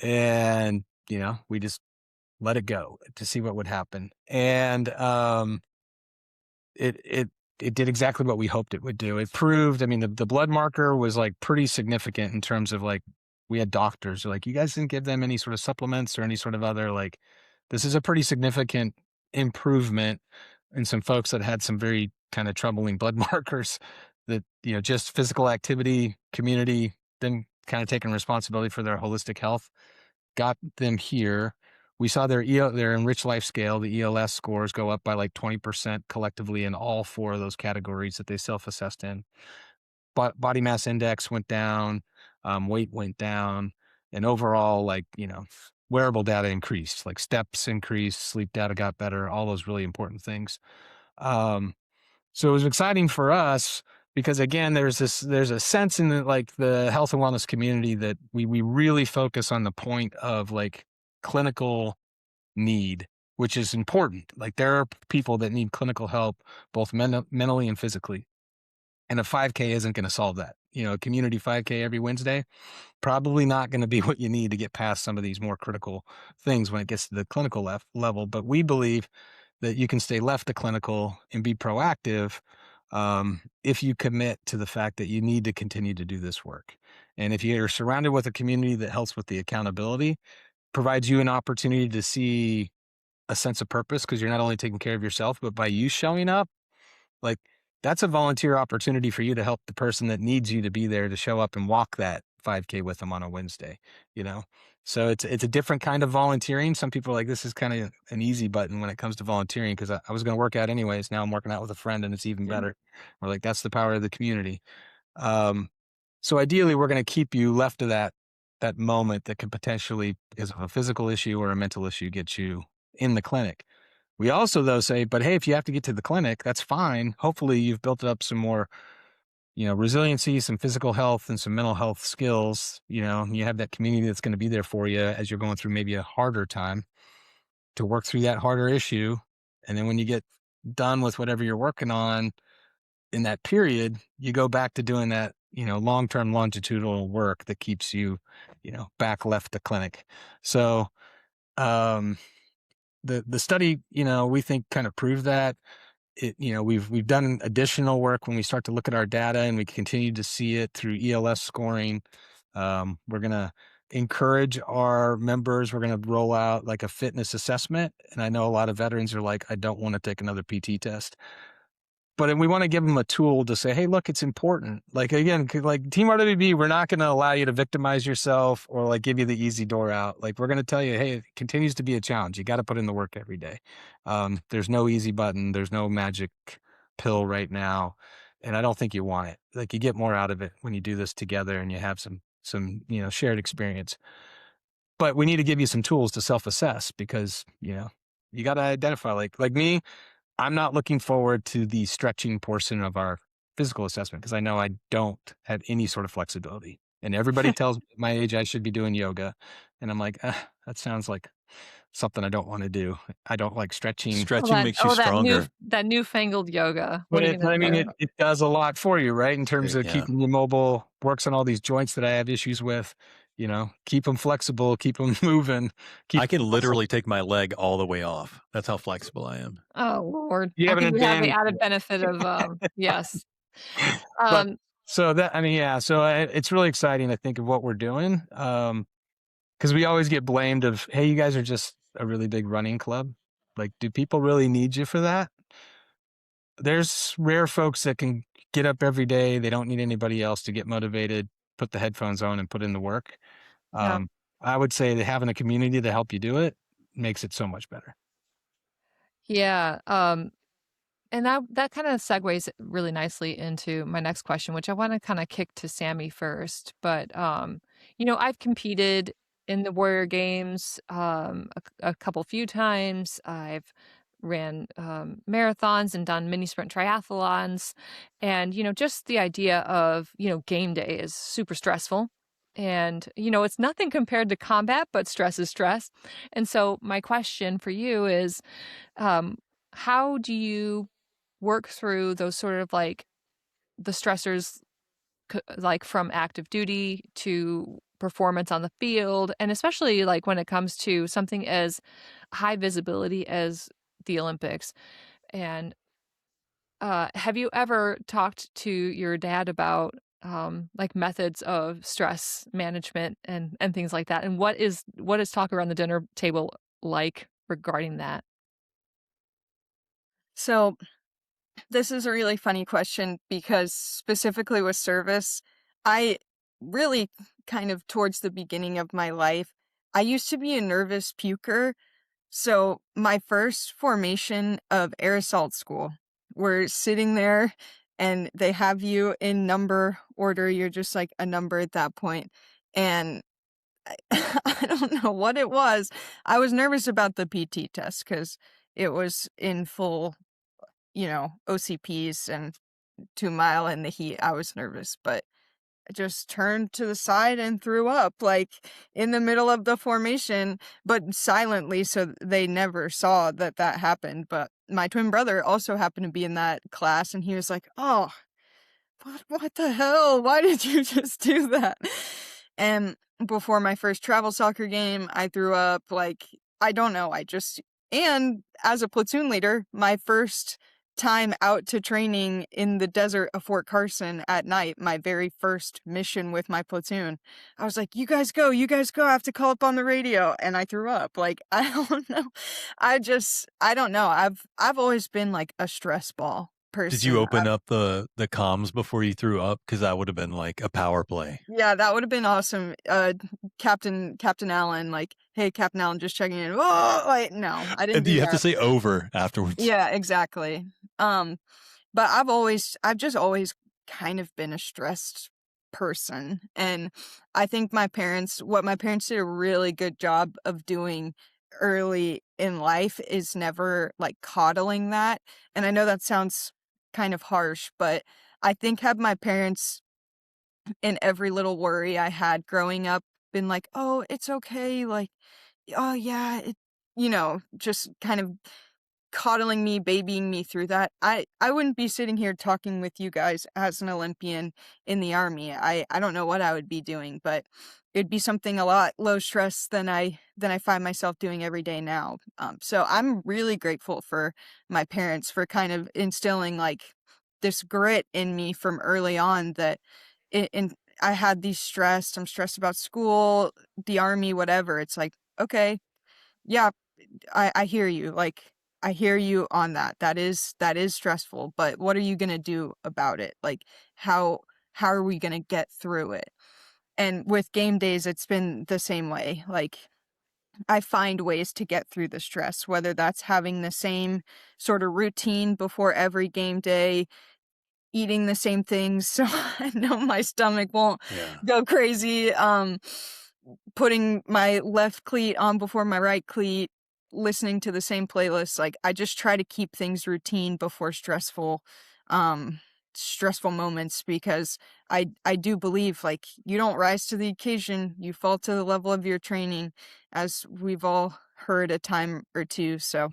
And, we just let it go to see what would happen. And it did exactly what we hoped it would do. It proved, the blood marker was like pretty significant in terms of like, we had doctors who were like, you guys didn't give them any sort of supplements or any sort of other, like, this is a pretty significant improvement in some folks that had some very kind of troubling blood markers that, just physical activity, community, them kind of taking responsibility for their holistic health got them here. We saw their Enriched Life Scale, the ELS scores go up by like 20% collectively in all 4 of those categories that they self-assessed in. But body mass index went down, weight went down, and overall, like, wearable data increased, like steps increased, sleep data got better, all those really important things. So it was exciting for us because, again, there's a sense in the health and wellness community that we really focus on the point of like clinical need, which is important. Like, there are people that need clinical help, both mentally and physically. And a 5K isn't going to solve that. A community 5K every Wednesday, probably not going to be what you need to get past some of these more critical things when it gets to the clinical level. But we believe that you can stay left to clinical and be proactive if you commit to the fact that you need to continue to do this work. And if you're surrounded with a community that helps with the accountability, provides you an opportunity to see a sense of purpose, because you're not only taking care of yourself, but by you showing up, like, that's a volunteer opportunity for you to help the person that needs you to be there to show up and walk that 5K with them on a Wednesday, So it's a different kind of volunteering. Some people are like, this is kind of an easy button when it comes to volunteering, because I was going to work out anyways. Now I'm working out with a friend and it's even better. We're like, that's the power of the community. So ideally, we're going to keep you left to that moment that could potentially, is a physical issue or a mental issue, get you in the clinic. We also, though, say, but hey, if you have to get to the clinic, that's fine. Hopefully you've built up some more, resiliency, some physical health and some mental health skills. You have that community that's going to be there for you as you're going through maybe a harder time to work through that harder issue. And then when you get done with whatever you're working on in that period, you go back to doing that, long-term longitudinal work that keeps you, back left to clinic. So, the study, we think kind of proved that. We've done additional work when we start to look at our data, and we continue to see it through ELS scoring. We're going to encourage our members. We're going to roll out like a fitness assessment. And I know a lot of veterans are like, I don't want to take another PT test. But we want to give them a tool to say, hey, look, it's important. Like, again, like Team RWB, we're not going to allow you to victimize yourself or like give you the easy door out. Like, we're going to tell you, hey, it continues to be a challenge. You got to put in the work every day. There's no easy button. There's no magic pill right now. And I don't think you want it. Like, you get more out of it when you do this together and you have some shared experience. But we need to give you some tools to self-assess, because, you got to identify, like me, I'm not looking forward to the stretching portion of our physical assessment, because I know I don't have any sort of flexibility. And everybody tells me at my age I should be doing yoga. And I'm like, that sounds like something I don't want to do. I don't like stretching. Stretching makes you stronger. That newfangled yoga. But it does a lot for you, right? In terms of keeping you mobile, works on all these joints that I have issues with. Keep them flexible, keep them moving. I can literally take my leg all the way off. That's how flexible I am. Oh, Lord. You I have think we have the added benefit of, yes. So it's really exciting, I think, of what we're doing. Because we always get blamed of, hey, you guys are just a really big running club. Like, do people really need you for that? There's rare folks that can get up every day. They don't need anybody else to get motivated, put the headphones on and put in the work. I would say that having a community to help you do it makes it so much better. Yeah. And that kind of segues really nicely into my next question, which I want to kind of kick to Sammy first. But I've competed in the Warrior Games a few times. I've ran marathons and done mini sprint triathlons, and just the idea of game day is super stressful. And it's nothing compared to combat, but stress is stress. And so my question for you is, how do you work through those sort of like the stressors, like from active duty to performance on the field, and especially like when it comes to something as high visibility as the Olympics? And have you ever talked to your dad about like methods of stress management and things like that? And what is talk around the dinner table like regarding that? So this is a really funny question because specifically with service, I really kind of towards the beginning of my life, I used to be a nervous puker. So my first formation of air assault school, we're sitting there and they have you in number order. You're just like a number at that point. And I don't know what it was. I was nervous about the PT test because it was in full, OCPs and 2 mile in the heat. I was nervous, but I just turned to the side and threw up, like in the middle of the formation, but silently, so they never saw that happened. But my twin brother also happened to be in that class, and he was like, "Oh, what the hell? Why did you just do that?" And before my first travel soccer game, I threw up. Like, I don't know. And as a platoon leader, my first time out to training in the desert of Fort Carson at night, my very first mission with my platoon, I was like, you guys go, I have to call up on the radio. And I threw up. Like, I don't know. I don't know. I've always been like a stress ball person. Did you open up the comms before you threw up? Because that would have been like a power play. Yeah, that would have been awesome. Captain Allen, like, hey, Captain Allen, just checking in. Oh, like, no, I didn't. And you have to say over afterwards. Yeah, exactly. But I've just always kind of been a stressed person, and I think what my parents did a really good job of doing early in life is never like coddling that. And I know that sounds kind of harsh, but I think had my parents in every little worry I had growing up been like, oh, it's okay, like, oh yeah, just kind of coddling me, babying me through that, I wouldn't be sitting here talking with you guys as an Olympian in the Army. I don't know what I would be doing, but it'd be something a lot low stress than I find myself doing every day now. So I'm really grateful for my parents for kind of instilling like this grit in me from early on that I had these I'm stressed about school, the Army, whatever. It's like, okay, yeah, I hear you. Like, I hear you on that. That is stressful, but what are you going to do about it? Like, how are we going to get through it? And with game days, it's been the same way. Like, I find ways to get through the stress, whether that's having the same sort of routine before every game day, eating the same things so I know my stomach won't go crazy, putting my left cleat on before my right cleat, listening to the same playlist. Like, I just try to keep things routine before stressful moments, because I do believe, like, you don't rise to the occasion, you fall to the level of your training, as we've all heard a time or two. So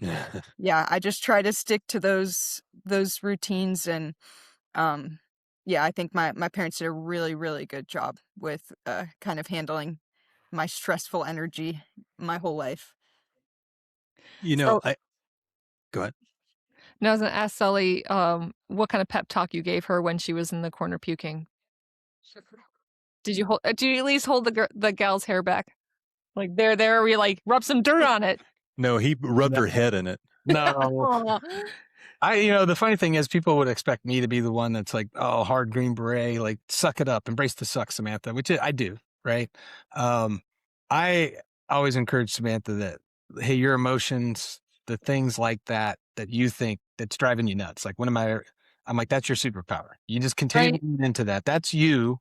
yeah, I just try to stick to those routines. And I think my parents did a really, really good job with kind of handling my stressful energy my whole life. So- Go ahead. Now I was going to ask Sully what kind of pep talk you gave her when she was in the corner puking. Did you at least hold the gal's hair back? Like, there, we like rub some dirt on it. No, he rubbed her head in it. No. The funny thing is, people would expect me to be the one that's like, oh, hard Green Beret, like, suck it up, embrace the suck, Samantha, which I do, right? I always encourage Samantha that, hey, your emotions, the things like that you think that's driving you nuts. Like, I'm like, that's your superpower. You just continue Right. to lean into that. That's you.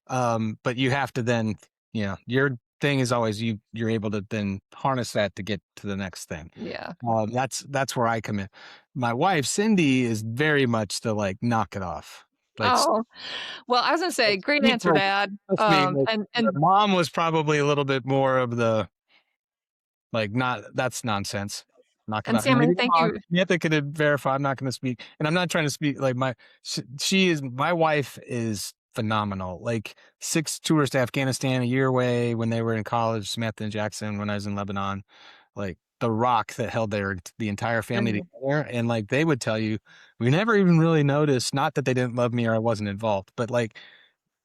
But you have to then, your thing is always you're able to then harness that to get to the next thing. Yeah. That's where I come in. My wife, Cindy, is very much the like, knock it off. Like, Oh, well, I was gonna say, great speak answer, for Dad. trust me, like, the And mom was probably a little bit more of the, like, not that's nonsense. Not gonna Sammy, maybe I'm thank wrong. you. Samantha could verify. I'm not gonna speak, and I'm not trying to speak like my wife is phenomenal. Like 6 tours to Afghanistan a year away when they were in college, Samantha and Jackson when I was in Lebanon, like the rock that held the entire family Mhm. together. And like they would tell you, we never even really noticed, not that they didn't love me or I wasn't involved, but like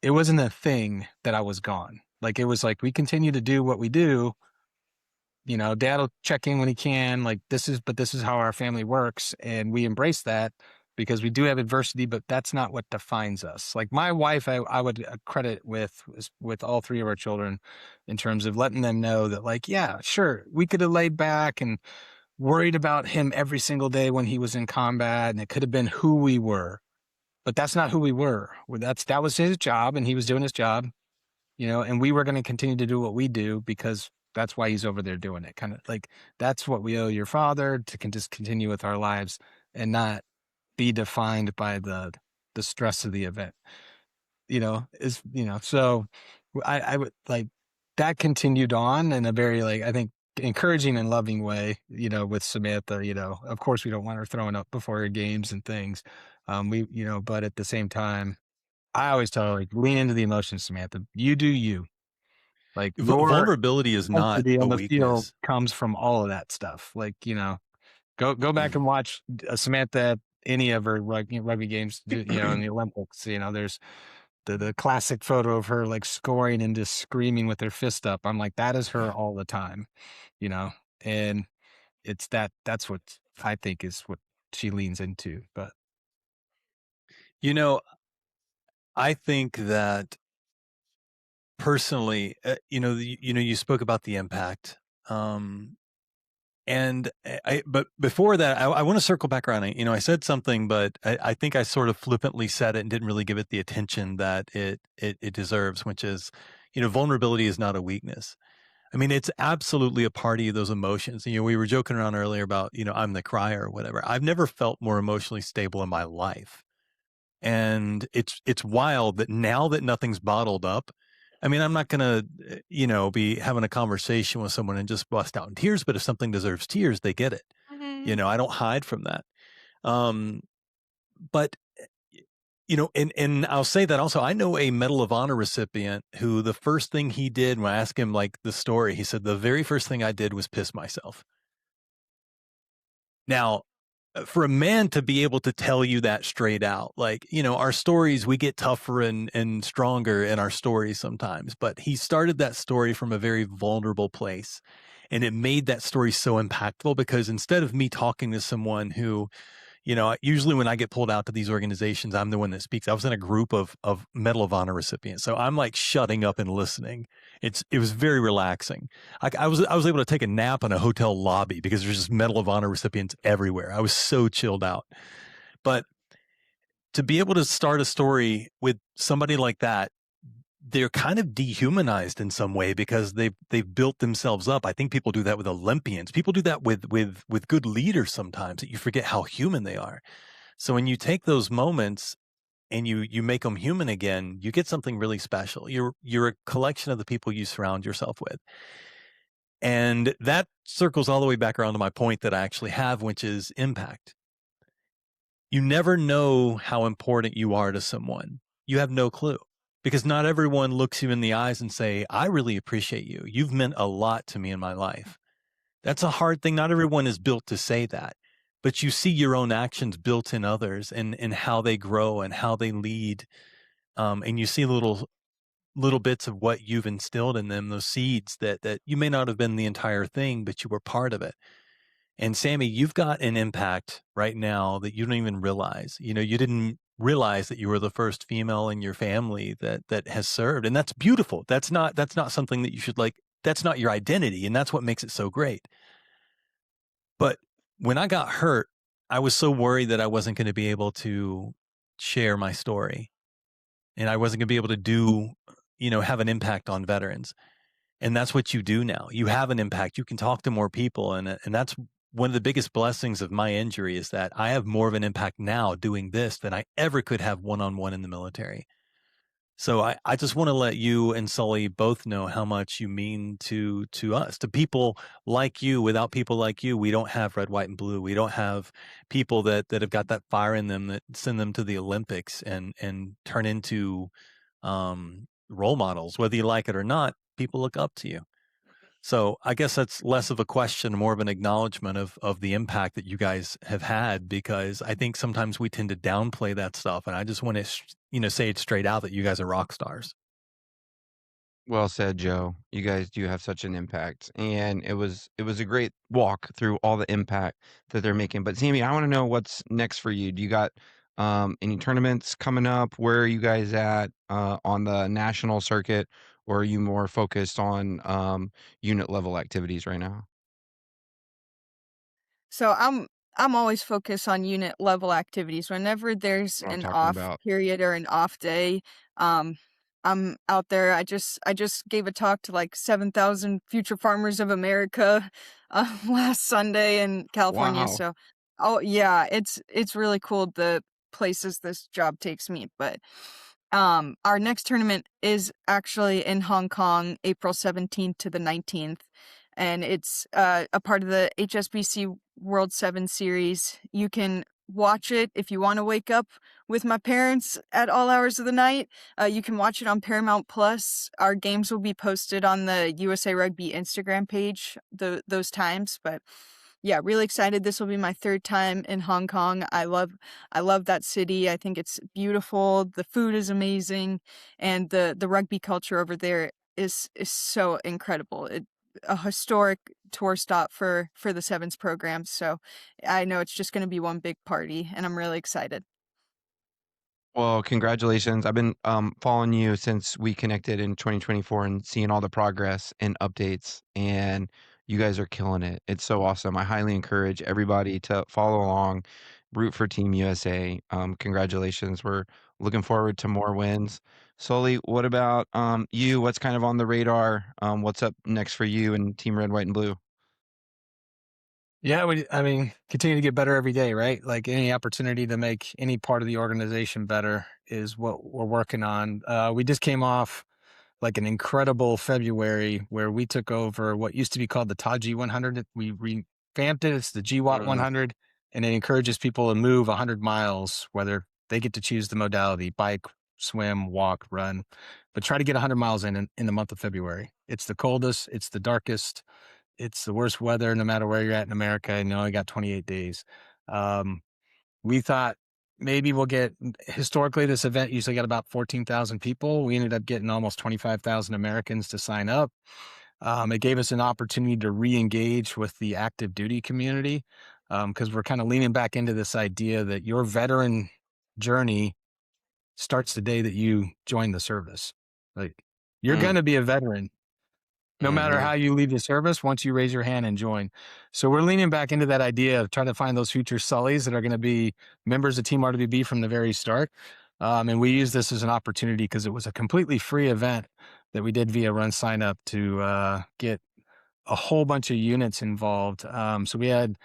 it wasn't a thing that I was gone. Like it was like we continue to do what we do. Dad will check in when he can. Like this is how our family works, and we embrace that because we do have adversity, but that's not what defines us. Like my wife, I would credit with all 3 of our children in terms of letting them know that, like, yeah, sure, we could have laid back and worried about him every single day when he was in combat, and it could have been who we were, but that's not who we were. That was his job, and he was doing his job, and we were going to continue to do what we do because that's why he's over there doing it. Kind of like that's what we owe your father to just continue with our lives and not be defined by the stress of the event. So I would like that continued on in a very, like, I think, encouraging and loving way, with Samantha. Of course we don't want her throwing up before her games and things. But at the same time, I always tell her, like, lean into the emotions, Samantha. You do you. Like your Vulnerability is not intensity a on the field weakness. comes from all of that stuff. Like, go back and watch Samantha at any of her rugby games, in the Olympics. There's the classic photo of her like scoring and just screaming with her fist up. I'm like, that is her all the time, you know, and that's what I think is what she leans into. But You know, I think that personally, you spoke about the impact. And but before that, I want to circle back around. I said something, but I think I sort of flippantly said it and didn't really give it the attention that it deserves, which is, vulnerability is not a weakness. I mean, it's absolutely a party of those emotions. We were joking around earlier about, I'm the crier or whatever. I've never felt more emotionally stable in my life. And it's wild that now that nothing's bottled up, I mean, I'm not going to, be having a conversation with someone and just bust out in tears, but if something deserves tears, they get it. Mhm. I don't hide from that. But and I'll say that also, I know a Medal of Honor recipient who the first thing he did when I asked him like the story, he said, the very first thing I did was piss myself. Now, for a man to be able to tell you that straight out, like, our stories, we get tougher and stronger in our stories sometimes, but he started that story from a very vulnerable place. And it made that story so impactful because instead of me talking to someone who, usually when I get pulled out to these organizations, I'm the one that speaks. I was in a group of Medal of Honor recipients. So I'm like shutting up and listening. It was very relaxing. I was able to take a nap in a hotel lobby because there's just Medal of Honor recipients everywhere. I was so chilled out. But to be able to start a story with somebody like that, they're kind of dehumanized in some way because they've built themselves up. I think people do that with Olympians. People do that with good leaders sometimes, that you forget how human they are. So when you take those moments and you make them human again, you get something really special. You're a collection of the people you surround yourself with. And that circles all the way back around to my point that I actually have, which is impact. You never know how important you are to someone. You have no clue. Because not everyone looks you in the eyes and say, I really appreciate you. You've meant a lot to me in my life. That's a hard thing. Not everyone is built to say that, but you see your own actions built in others and how they grow and how they lead. And you see little bits of what you've instilled in them, those seeds that you may not have been the entire thing, but you were part of it. And Sammy, you've got an impact right now that you don't even realize. You didn't realize that you were the first female in your family that has served, and that's beautiful. That's not something that you should like. That's not your identity, and that's what makes it so great. But when I got hurt, I was so worried that I wasn't going to be able to share my story, and I wasn't going to be able to do, have an impact on veterans. And that's what you do now. You have an impact. You can talk to more people. And that's one of the biggest blessings of my injury, is that I have more of an impact now doing this than I ever could have one-on-one in the military. So I just want to let you and Sully both know how much you mean to us, to people like you. Without people like you, we don't have red, white, and blue. We don't have people that have got that fire in them that send them to the Olympics and turn into role models. Whether you like it or not, people look up to you. So I guess that's less of a question, more of an acknowledgement of the impact that you guys have had, because I think sometimes we tend to downplay that stuff. And I just want to, say it straight out that you guys are rock stars. Well said, Joe. You guys do have such an impact, and it was a great walk through all the impact that they're making. But Sammy, I want to know what's next for you. Do you got any tournaments coming up? Where are you guys at on the national circuit, or are you more focused on unit level activities right now? So I'm always focused on unit level activities. Whenever there's What I'm an talking off about. period or an off day, um, I'm out there. I just gave a talk to like 7,000 future farmers of America last Sunday in California. Wow. So, oh yeah, it's really cool the places this job takes me. But our next tournament is actually in Hong Kong, April 17th to the 19th. And it's a part of the HSBC World 7 series. You can watch it if you want to wake up with my parents at all hours of the night. You can watch it on Paramount Plus. Our games will be posted on the USA Rugby Instagram page those times. But yeah, really excited. This will be my third time in Hong Kong. I love that city. I think it's beautiful. The food is amazing, and the rugby culture over there is so incredible. A historic tour stop for the Sevens program. So I know it's just going to be one big party, and I'm really excited. Well, congratulations. I've been following you since we connected in 2024 and seeing all the progress and updates, and you guys are killing it. It's so awesome. I highly encourage everybody to follow along, root for Team USA. Congratulations. We're looking forward to more wins. Sully, what about you? What's kind of on the radar? What's up next for you and Team Red, White, and Blue? Yeah, continue to get better every day, right? Like any opportunity to make any part of the organization better is what we're working on. We just came off like an incredible February where we took over what used to be called the Taji 100. We revamped it. It's the GWAT 100, and it encourages people to move 100 miles, whether they get to choose the modality: bike, swim, walk, run, but try to get 100 miles in the month of February. It's the coldest, it's the darkest, it's the worst weather, no matter where you're at in America, and you only got 28 days. Um, we thought maybe we'll get, historically, this event usually got about 14,000 people. We ended up getting almost 25,000 Americans to sign up. It gave us an opportunity to re-engage with the active duty community, because we're kind of leaning back into this idea that your veteran journey starts the day that you join the service. Like, you're going to be a veteran no matter how you leave the service, once you raise your hand and join. So we're leaning back into that idea of trying to find those future Sullys that are going to be members of Team RWB from the very start. And we use this as an opportunity because it was a completely free event that we did via Run Sign Up to get a whole bunch of units involved. So we had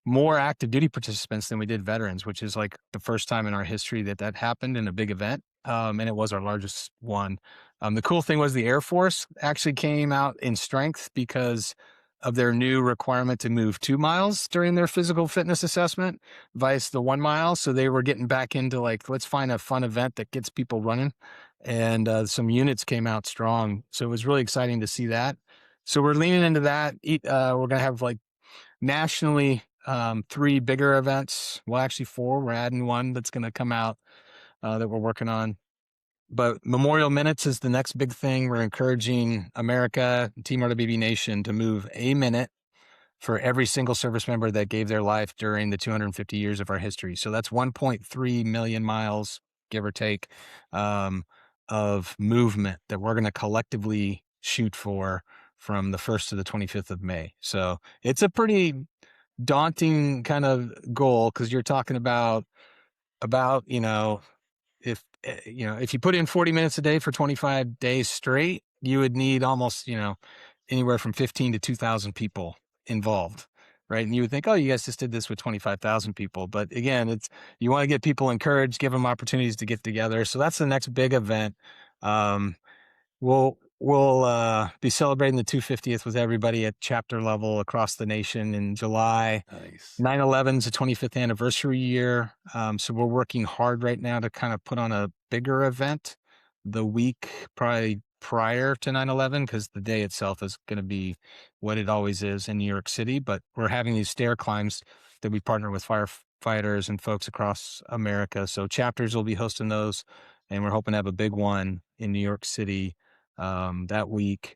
more active duty participants than we did veterans, which is like the first time in our history that happened in a big event. And it was our largest one. The cool thing was the Air Force actually came out in strength because of their new requirement to move 2 miles during their physical fitness assessment, vice the 1 mile. So they were getting back into like, let's find a fun event that gets people running. And some units came out strong. So it was really exciting to see that. So we're leaning into that. We're going to have like nationally 3 bigger events. Well, actually 4. We're adding one that's going to come out that we're working on. But Memorial Minutes is the next big thing. We're encouraging America, Team RWB Nation, to move a minute for every single service member that gave their life during the 250 years of our history. So that's 1.3 million miles, give or take, of movement that we're going to collectively shoot for from the 1st to the 25th of May. So it's a pretty daunting kind of goal, because you're talking about if you put in 40 minutes a day for 25 days straight, you would need almost anywhere from 15 to 2,000 people involved, right? And you would think, oh, you guys just did this with 25,000 people, but again, you want to get people encouraged, give them opportunities to get together. So that's the next big event. We'll be celebrating the 250th with everybody at chapter level across the nation in July. Nice. 9/11 is the 25th anniversary year. So we're working hard right now to kind of put on a bigger event the week probably prior to 9/11, because the day itself is going to be what it always is in New York City. But we're having these stair climbs that we partner with firefighters and folks across America. So chapters will be hosting those, and we're hoping to have a big one in New York City that week.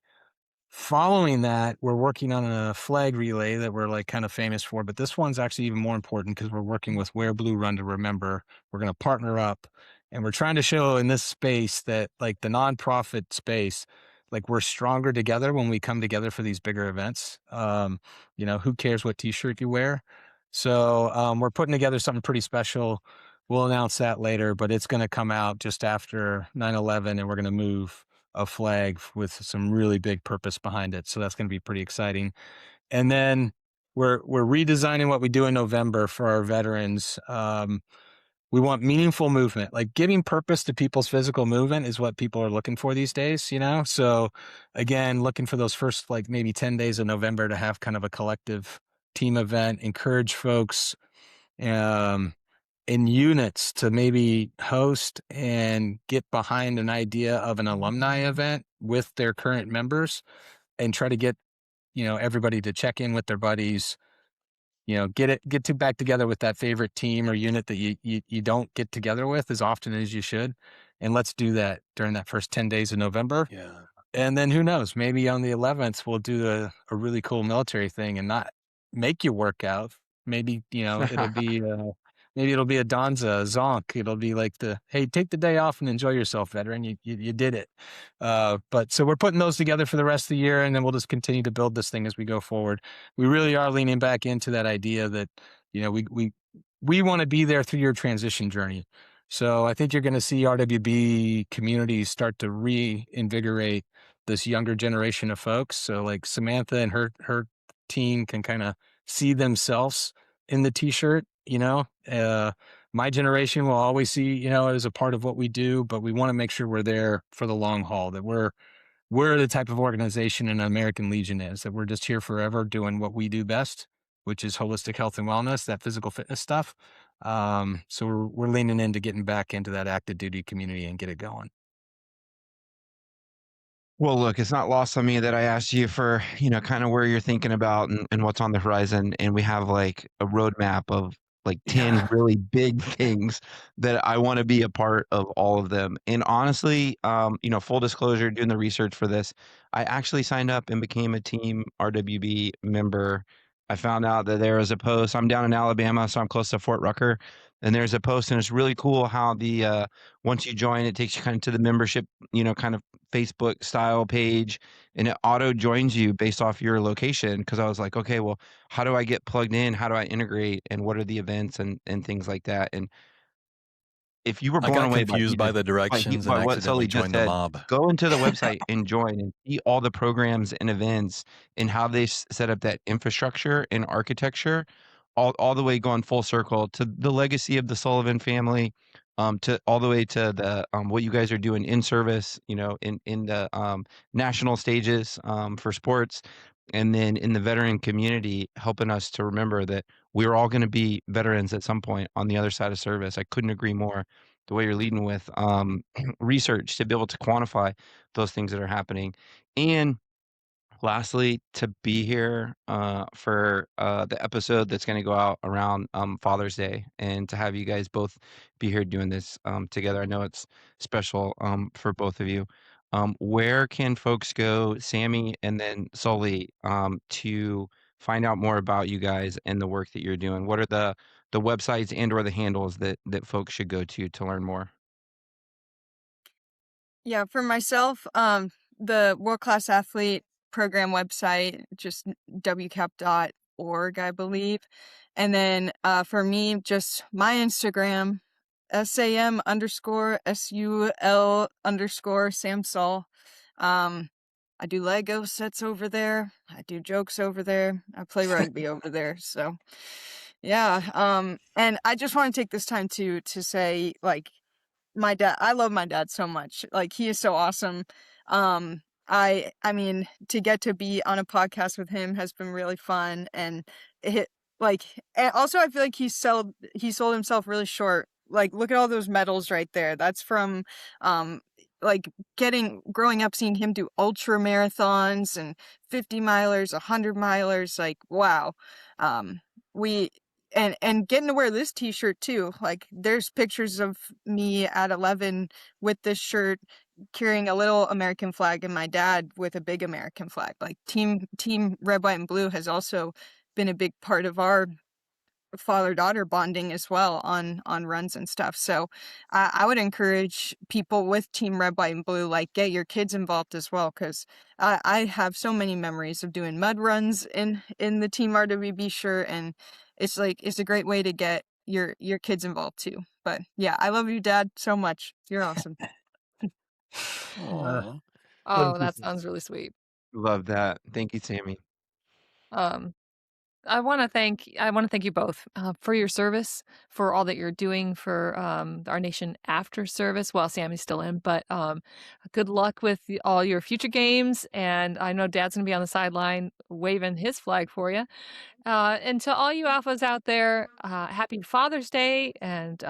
Following that, we're working on a flag relay that we're like kind of famous for, but this one's actually even more important because we're working with Wear Blue, Run to Remember. We're going to partner up, and we're trying to show in this space that, like, the nonprofit space, like, we're stronger together when we come together for these bigger events. Who cares what t-shirt you wear? So we're putting together something pretty special. We'll announce that later, but it's going to come out just after 9/11, and we're going to move a flag with some really big purpose behind it. So that's going to be pretty exciting. And then we're redesigning what we do in November for our veterans. We want meaningful movement, like giving purpose to people's physical movement is what people are looking for these days, So again, looking for those first, like, maybe 10 days of November to have kind of a collective team event, encourage folks, in units to maybe host and get behind an idea of an alumni event with their current members, and try to get, everybody to check in with their buddies, get back together with that favorite team or unit that you don't get together with as often as you should. And let's do that during that first 10 days of November. Yeah. And then who knows, maybe on the 11th, we'll do a really cool military thing and not make you work out. Maybe, it'll be, maybe it'll be a Donza, a Zonk. It'll be like hey, take the day off and enjoy yourself, veteran. You did it. But so we're putting those together for the rest of the year, and then we'll just continue to build this thing as we go forward. We really are leaning back into that idea that, we want to be there through your transition journey. So I think you're going to see RWB communities start to reinvigorate this younger generation of folks. So like Samantha and her team can kind of see themselves in the t-shirt, my generation will always see, it as a part of what we do, but we want to make sure we're there for the long haul, that we're the type of organization an American Legion is, that we're just here forever doing what we do best, which is holistic health and wellness, that physical fitness stuff. So we're leaning into getting back into that active duty community and get it going. Well, look, it's not lost on me that I asked you for, kind of where you're thinking about and what's on the horizon. And we have like a roadmap of like 10 really big things that I want to be a part of all of them. And honestly, full disclosure, doing the research for this, I actually signed up and became a team RWB member. I found out that there was a post. I'm down in Alabama, so I'm close to Fort Rucker. And there's a post, and it's really cool how once you join, it takes you kind of to the membership, kind of Facebook style page, and it auto joins you based off your location. Cause I was like, okay, well, how do I get plugged in? How do I integrate? And what are the events and things like that? And if you were I blown got away by confused by the directions and by what accidentally Sully just joined the said, mob. go into the website and join and see all the programs and events and how they set up that infrastructure and architecture, all the way going full circle to the legacy of the Sullivan family, to all the way to the what you guys are doing in service, in the national stages for sports, and then in the veteran community, helping us to remember that we're all going to be veterans at some point on the other side of service. I couldn't agree more. The way you're leading with research to be able to quantify those things that are happening, and lastly, to be here for the episode that's going to go out around Father's Day, and to have you guys both be here doing this together. I know it's special for both of you. Where can folks go, Sammy and then Sully, to find out more about you guys and the work that you're doing? What are the websites and or the handles that folks should go to learn more? Yeah, for myself, the World Class Athlete program website, just wcap.org. org, I believe. And then for me, just my Instagram, SAM_SUL_Sam I do Lego sets over there. I do jokes over there. I play rugby over there. So yeah. And I just want to take this time to say, like, my dad, I love my dad so much. Like, he is so awesome. I mean, to get to be on a podcast with him has been really fun. And it, like, and also I feel like he sold himself really short. Like, look at all those medals right there. That's from, like, growing up, seeing him do ultra marathons and 50 milers, 100 milers. Like, wow. We, and getting to wear this t-shirt too. Like, there's pictures of me at 11 with this shirt carrying a little American flag, and my dad with a big American flag. Like, team red, white, and blue has also been a big part of our father-daughter bonding as well on runs and stuff. So I would encourage people with team red, white, and blue, like, get your kids involved as well, because I have so many memories of doing mud runs in the team RWB shirt, and it's a great way to get your kids involved too. But yeah, I love you, Dad, so much. You're awesome. Aw. Oh, that sounds really sweet. Love that. Thank you, Sammy. Um, I want to thank you both for your service, for all that you're doing for our nation after service. Well, Sammy's still in, but good luck with all your future games. And I know Dad's gonna be on the sideline waving his flag for you. And to all you alphas out there, happy Father's Day, and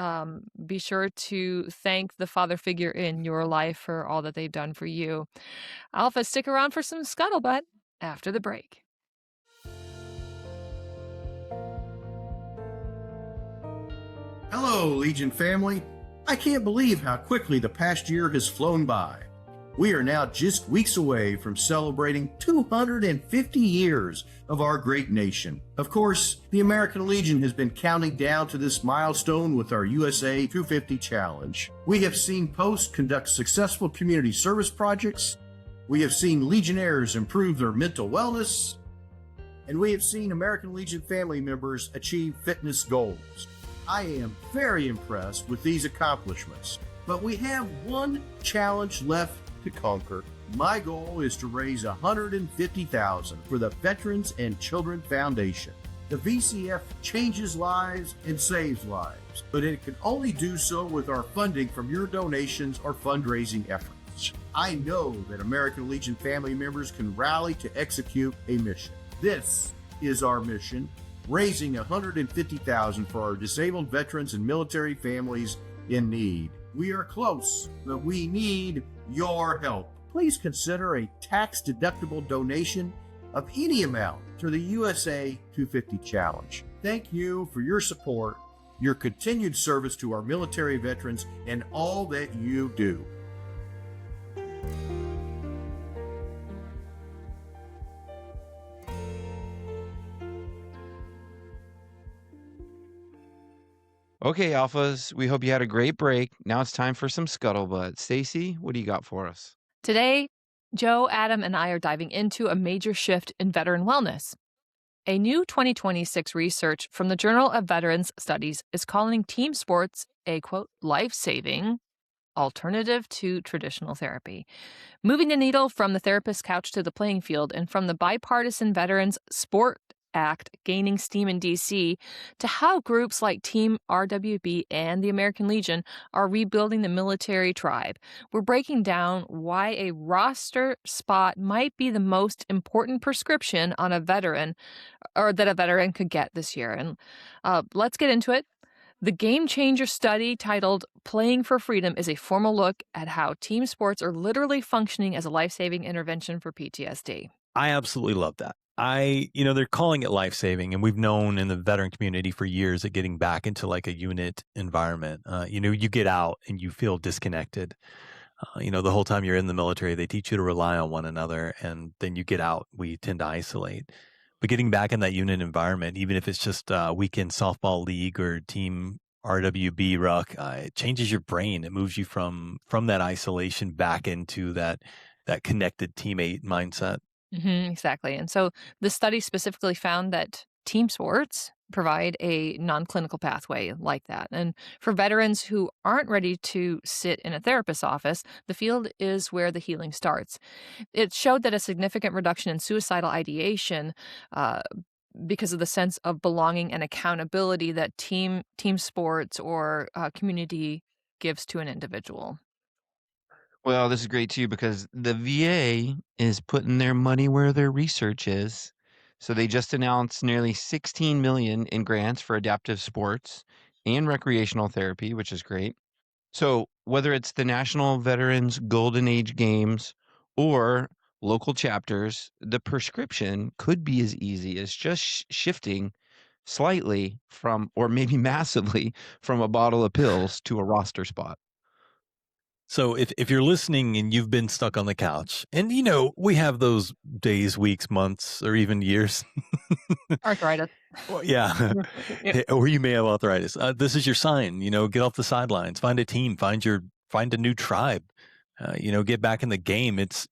be sure to thank the father figure in your life for all that they've done for you. Alpha, stick around for some scuttlebutt after the break. Hello, Legion family. I can't believe how quickly the past year has flown by. We are now just weeks away from celebrating 250 years of our great nation. Of course, the American Legion has been counting down to this milestone with our USA 250 Challenge. We have seen posts conduct successful community service projects. We have seen Legionnaires improve their mental wellness. And we have seen American Legion family members achieve fitness goals. I am very impressed with these accomplishments, but we have one challenge left to conquer. My goal is to raise $150,000 for the Veterans and Children Foundation. The VCF changes lives and saves lives, but it can only do so with our funding from your donations or fundraising efforts. I know that American Legion family members can rally to execute a mission. This is our mission, raising $150,000 for our disabled veterans and military families in need. We are close, but we need your help. Please consider a tax-deductible donation of any amount to the USA 250 Challenge. Thank you for your support, your continued service to our military veterans, and all that you do. Okay, Alphas, we hope you had a great break. Now it's time for some scuttlebutt. Stacy, what do you got for us? Today, Joe, Adam, and I are diving into a major shift in veteran wellness. A new 2026 research from the Journal of Veterans Studies is calling team sports a, quote, life-saving alternative to traditional therapy, moving the needle from the therapist's couch to the playing field, and from the bipartisan Veterans Sport Act gaining steam in D.C. to how groups like Team RWB and the American Legion are rebuilding the military tribe. We're breaking down why a roster spot might be the most important prescription on a veteran, or that a veteran could get this year. And let's get into it. The Game Changer study titled Playing for Freedom is a formal look at how team sports are literally functioning as a life-saving intervention for PTSD. I absolutely love that. They're calling it life-saving, and we've known in the veteran community for years that getting back into like a unit environment, you get out and you feel disconnected. The whole time you're in the military, they teach you to rely on one another, and then you get out, we tend to isolate. But getting back in that unit environment, even if it's just a weekend softball league or team RWB ruck, it changes your brain. It moves you from that isolation back into that connected teammate mindset. Exactly. And so the study specifically found that team sports provide a non-clinical pathway like that. And for veterans who aren't ready to sit in a therapist's office, the field is where the healing starts. It showed that a significant reduction in suicidal ideation uh, because of the sense of belonging and accountability that team sports or community gives to an individual. Well, this is great too because the VA is putting their money where their research is. So they just announced nearly 16 million in grants for adaptive sports and recreational therapy, which is great. So whether it's the National Veterans Golden Age Games or local chapters, the prescription could be as easy as just shifting slightly from, or maybe massively, from a bottle of pills to a roster spot. So if you're listening and you've been stuck on the couch, and we have those days, weeks, months, or even years. Arthritis. Well, yeah. Yep. Or you may have arthritis. This is your sign. Get off the sidelines, find a team, find a new tribe. Get back in the game. It's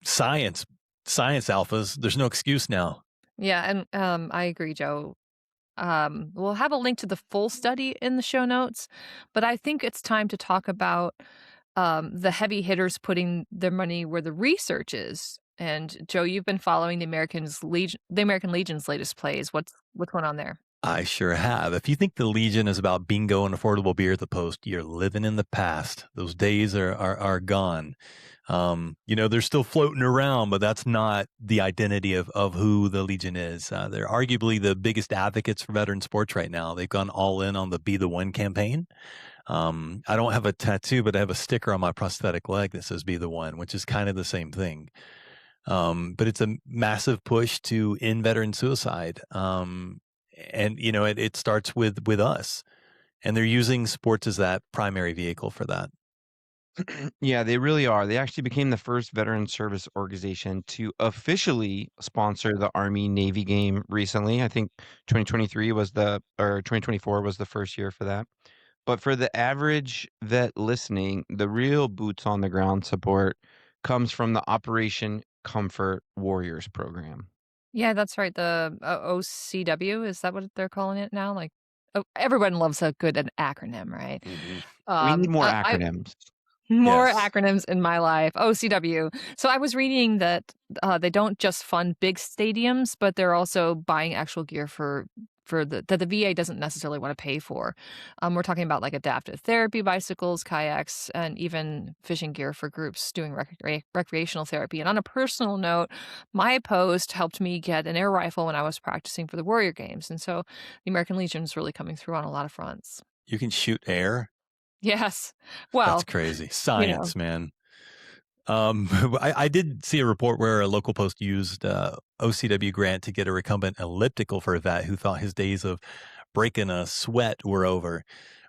science alphas. There's no excuse now. Yeah, and I agree, Joe. We'll have a link to the full study in the show notes, but I think it's time to talk about the heavy hitters putting their money where the research is. And Joe, you've been following the American Legion's latest plays. What's going on there? I sure have. If you think the Legion is about bingo and affordable beer at the post, you're living in the past. Those days are gone. They're still floating around, but that's not the identity of who the Legion is. They're arguably the biggest advocates for veteran sports right now. They've gone all in on the Be the One campaign. I don't have a tattoo, but I have a sticker on my prosthetic leg that says Be the One, which is kind of the same thing. But it's a massive push to end veteran suicide. And it starts with us, and they're using sports as that primary vehicle for that. Yeah, they really are. They actually became the first veteran service organization to officially sponsor the Army Navy game recently. I think 2023 was or 2024 was the first year for that. But for the average vet listening, the real boots on the ground support comes from the Operation Comfort Warriors program. Yeah, that's right. The OCW, is that what they're calling it now? Like, everyone loves a good an acronym, right? We need more I acronyms. More Yes. acronyms in my life. OCW. So I was reading that they don't just fund big stadiums, but they're also buying actual gear that the VA doesn't necessarily want to pay for. We're talking about like adaptive therapy bicycles, kayaks, and even fishing gear for groups doing recreational therapy. And on a personal note, my post helped me get an air rifle when I was practicing for the Warrior Games. And so the American Legion is really coming through on a lot of fronts. You can shoot air. Yes. Well, That's crazy. Science, man. I did see a report where a local post used OCW grant to get a recumbent elliptical for a vet who thought his days of breaking a sweat were over.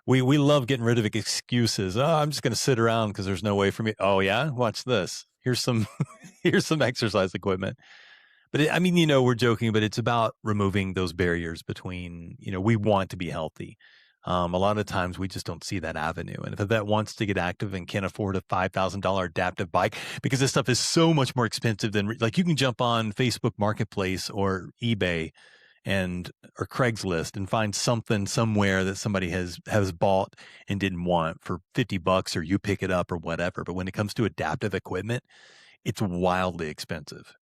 We love getting rid of excuses. Oh, I'm just going to sit around because there's no way for me. Oh yeah, watch this. Here's some exercise equipment. But we're joking, but it's about removing those barriers between, we want to be healthy. A lot of times we just don't see that avenue. And if a vet wants to get active and can't afford a $5,000 adaptive bike, because this stuff is so much more expensive than, like, you can jump on Facebook Marketplace or eBay or Craigslist and find something somewhere that somebody has bought and didn't want for $50, or you pick it up or whatever. But when it comes to adaptive equipment, it's wildly expensive.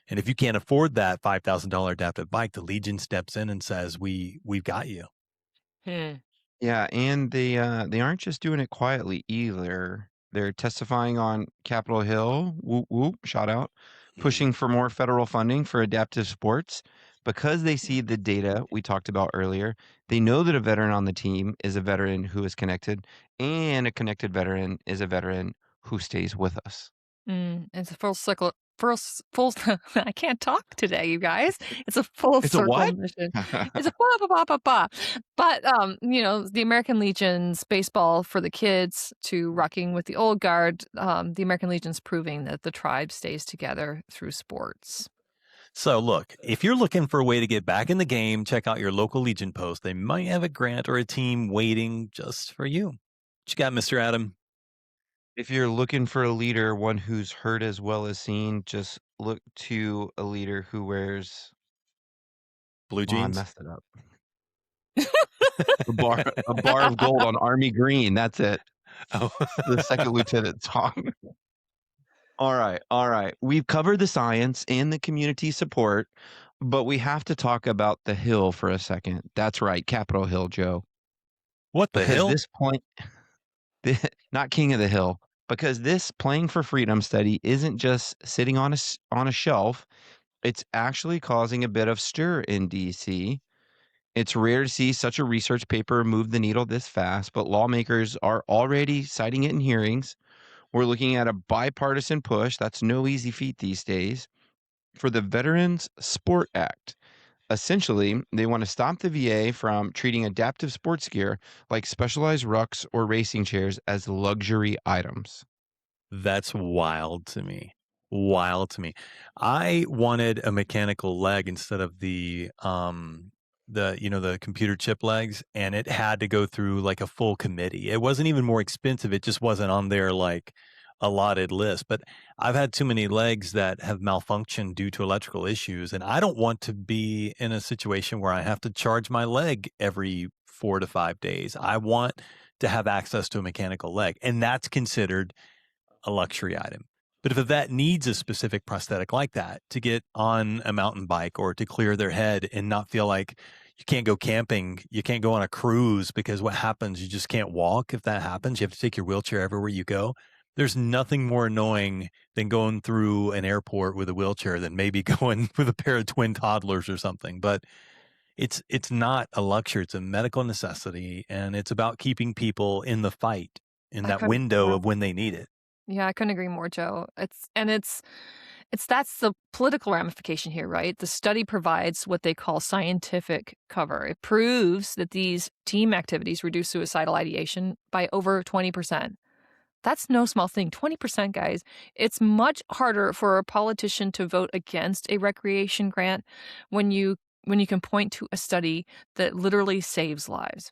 And if you can't afford that $5,000 adaptive bike, the Legion steps in and says, we've got you. Yeah, and they aren't just doing it quietly either. They're testifying on Capitol Hill, whoop whoop, shout out, pushing for more federal funding for adaptive sports because they see the data we talked about earlier. They know that a veteran on the team is a veteran who is connected, and a connected veteran is a veteran who stays with us. It's a full circle. Full. I can't talk today, you guys. It's a full It's a circle what? mission. It's a ba ba ba ba ba. But the American Legion's baseball for the kids to rocking with the old guard. The American Legion's proving that the tribe stays together through sports. So look, if you're looking for a way to get back in the game, check out your local Legion post. They might have a grant or a team waiting just for you. What you got, Mr. Adam? If you're looking for a leader, one who's heard as well as seen, just look to a leader who wears Blue Oh, I jeans? messed it up. A bar of gold on Army green. That's it. Oh. The second lieutenant talk. All right. We've covered the science and the community support, but we have to talk about the Hill for a second. That's right, Capitol Hill, Joe. What the Because hell? this point, not King of the Hill, because this Playing for Freedom study isn't just sitting on a shelf. It's actually causing a bit of stir in DC. It's rare to see such a research paper move the needle this fast, but lawmakers are already citing it in hearings. We're looking at a bipartisan push. That's no easy feat these days for the Veterans Sport Act. Essentially, they want to stop the VA from treating adaptive sports gear like specialized rucks or racing chairs as luxury items. That's wild to me. Wild to me. I wanted a mechanical leg instead of the computer chip legs, and it had to go through like a full committee. It wasn't even more expensive. It just wasn't on their like allotted list. But I've had too many legs that have malfunctioned due to electrical issues, and I don't want to be in a situation where I have to charge my leg every 4 to 5 days. I want to have access to a mechanical leg, and that's considered a luxury item. But if a vet needs a specific prosthetic like that to get on a mountain bike or to clear their head and not feel like you can't go camping, you can't go on a cruise because what happens, you just can't walk. If that happens, you have to take your wheelchair everywhere you go. There's nothing more annoying than going through an airport with a wheelchair than maybe going with a pair of twin toddlers or something. But it's not a luxury. It's a medical necessity, and it's about keeping people in the fight in that window of when they need it. Yeah, I couldn't agree more, Joe. That's the political ramification here, right? The study provides what they call scientific cover. It proves that these team activities reduce suicidal ideation by over 20%. That's no small thing. 20%, guys. It's much harder for a politician to vote against a recreation grant when you can point to a study that literally saves lives.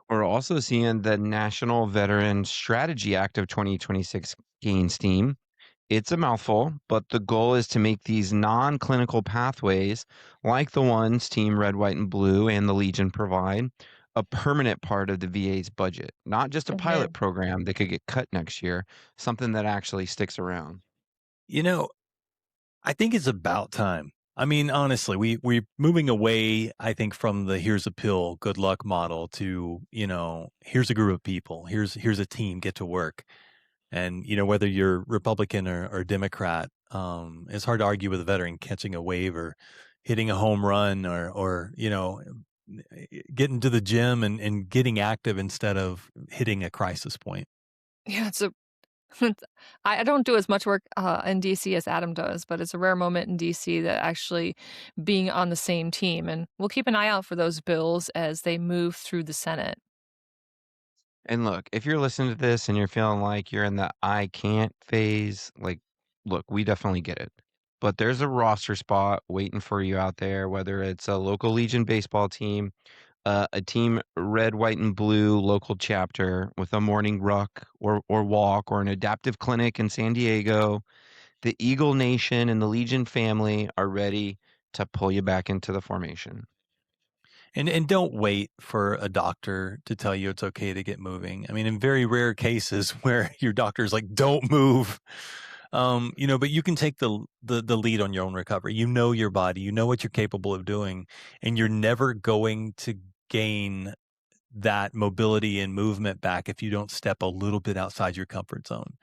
We're also seeing the National Veteran Strategy Act of 2026 gain steam. It's a mouthful, but the goal is to make these non-clinical pathways, like the ones Team Red, White, and Blue and the Legion provide, a permanent part of the VA's budget, not just a pilot program that could get cut next year, something that actually sticks around. You know, I think it's about time. I mean, honestly, we're moving away, I think, from the here's a pill, good luck model to, here's a group of people, here's a team, get to work. And, whether you're Republican or Democrat, it's hard to argue with a veteran catching a wave or hitting a home run or getting to the gym and getting active instead of hitting a crisis point. Yeah, I don't do as much work in DC as Adam does, but it's a rare moment in DC that actually being on the same team. And we'll keep an eye out for those bills as they move through the Senate. And look, if you're listening to this and you're feeling like you're in the I can't phase, look, we definitely get it. But there's a roster spot waiting for you out there, whether it's a local Legion baseball team, a team Red, White, and Blue local chapter with a morning ruck or walk, or an adaptive clinic in San Diego. The Eagle Nation and the Legion family are ready to pull you back into the formation. And don't wait for a doctor to tell you it's okay to get moving. I mean, in very rare cases where your doctor's like, don't move, but you can take the lead on your own recovery. You know your body, you know what you're capable of doing, and you're never going to gain that mobility and movement back if you don't step a little bit outside your comfort zone.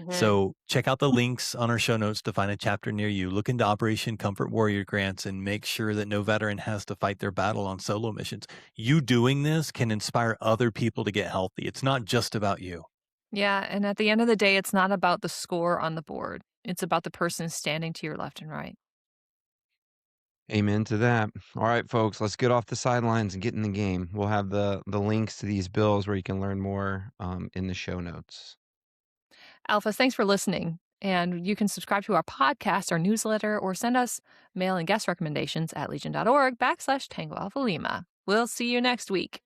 So check out the links on our show notes to find a chapter near you. Look into Operation Comfort Warrior grants and make sure that no veteran has to fight their battle on solo missions. You doing this can inspire other people to get healthy. It's not just about you. Yeah, and at the end of the day, it's not about the score on the board. It's about the person standing to your left and right. Amen to that. All right, folks, let's get off the sidelines and get in the game. We'll have the links to these bills where you can learn more in the show notes. Alphas, thanks for listening. And you can subscribe to our podcast, our newsletter, or send us mail and guest recommendations at legion.org/Tango Alpha Lima. We'll see you next week.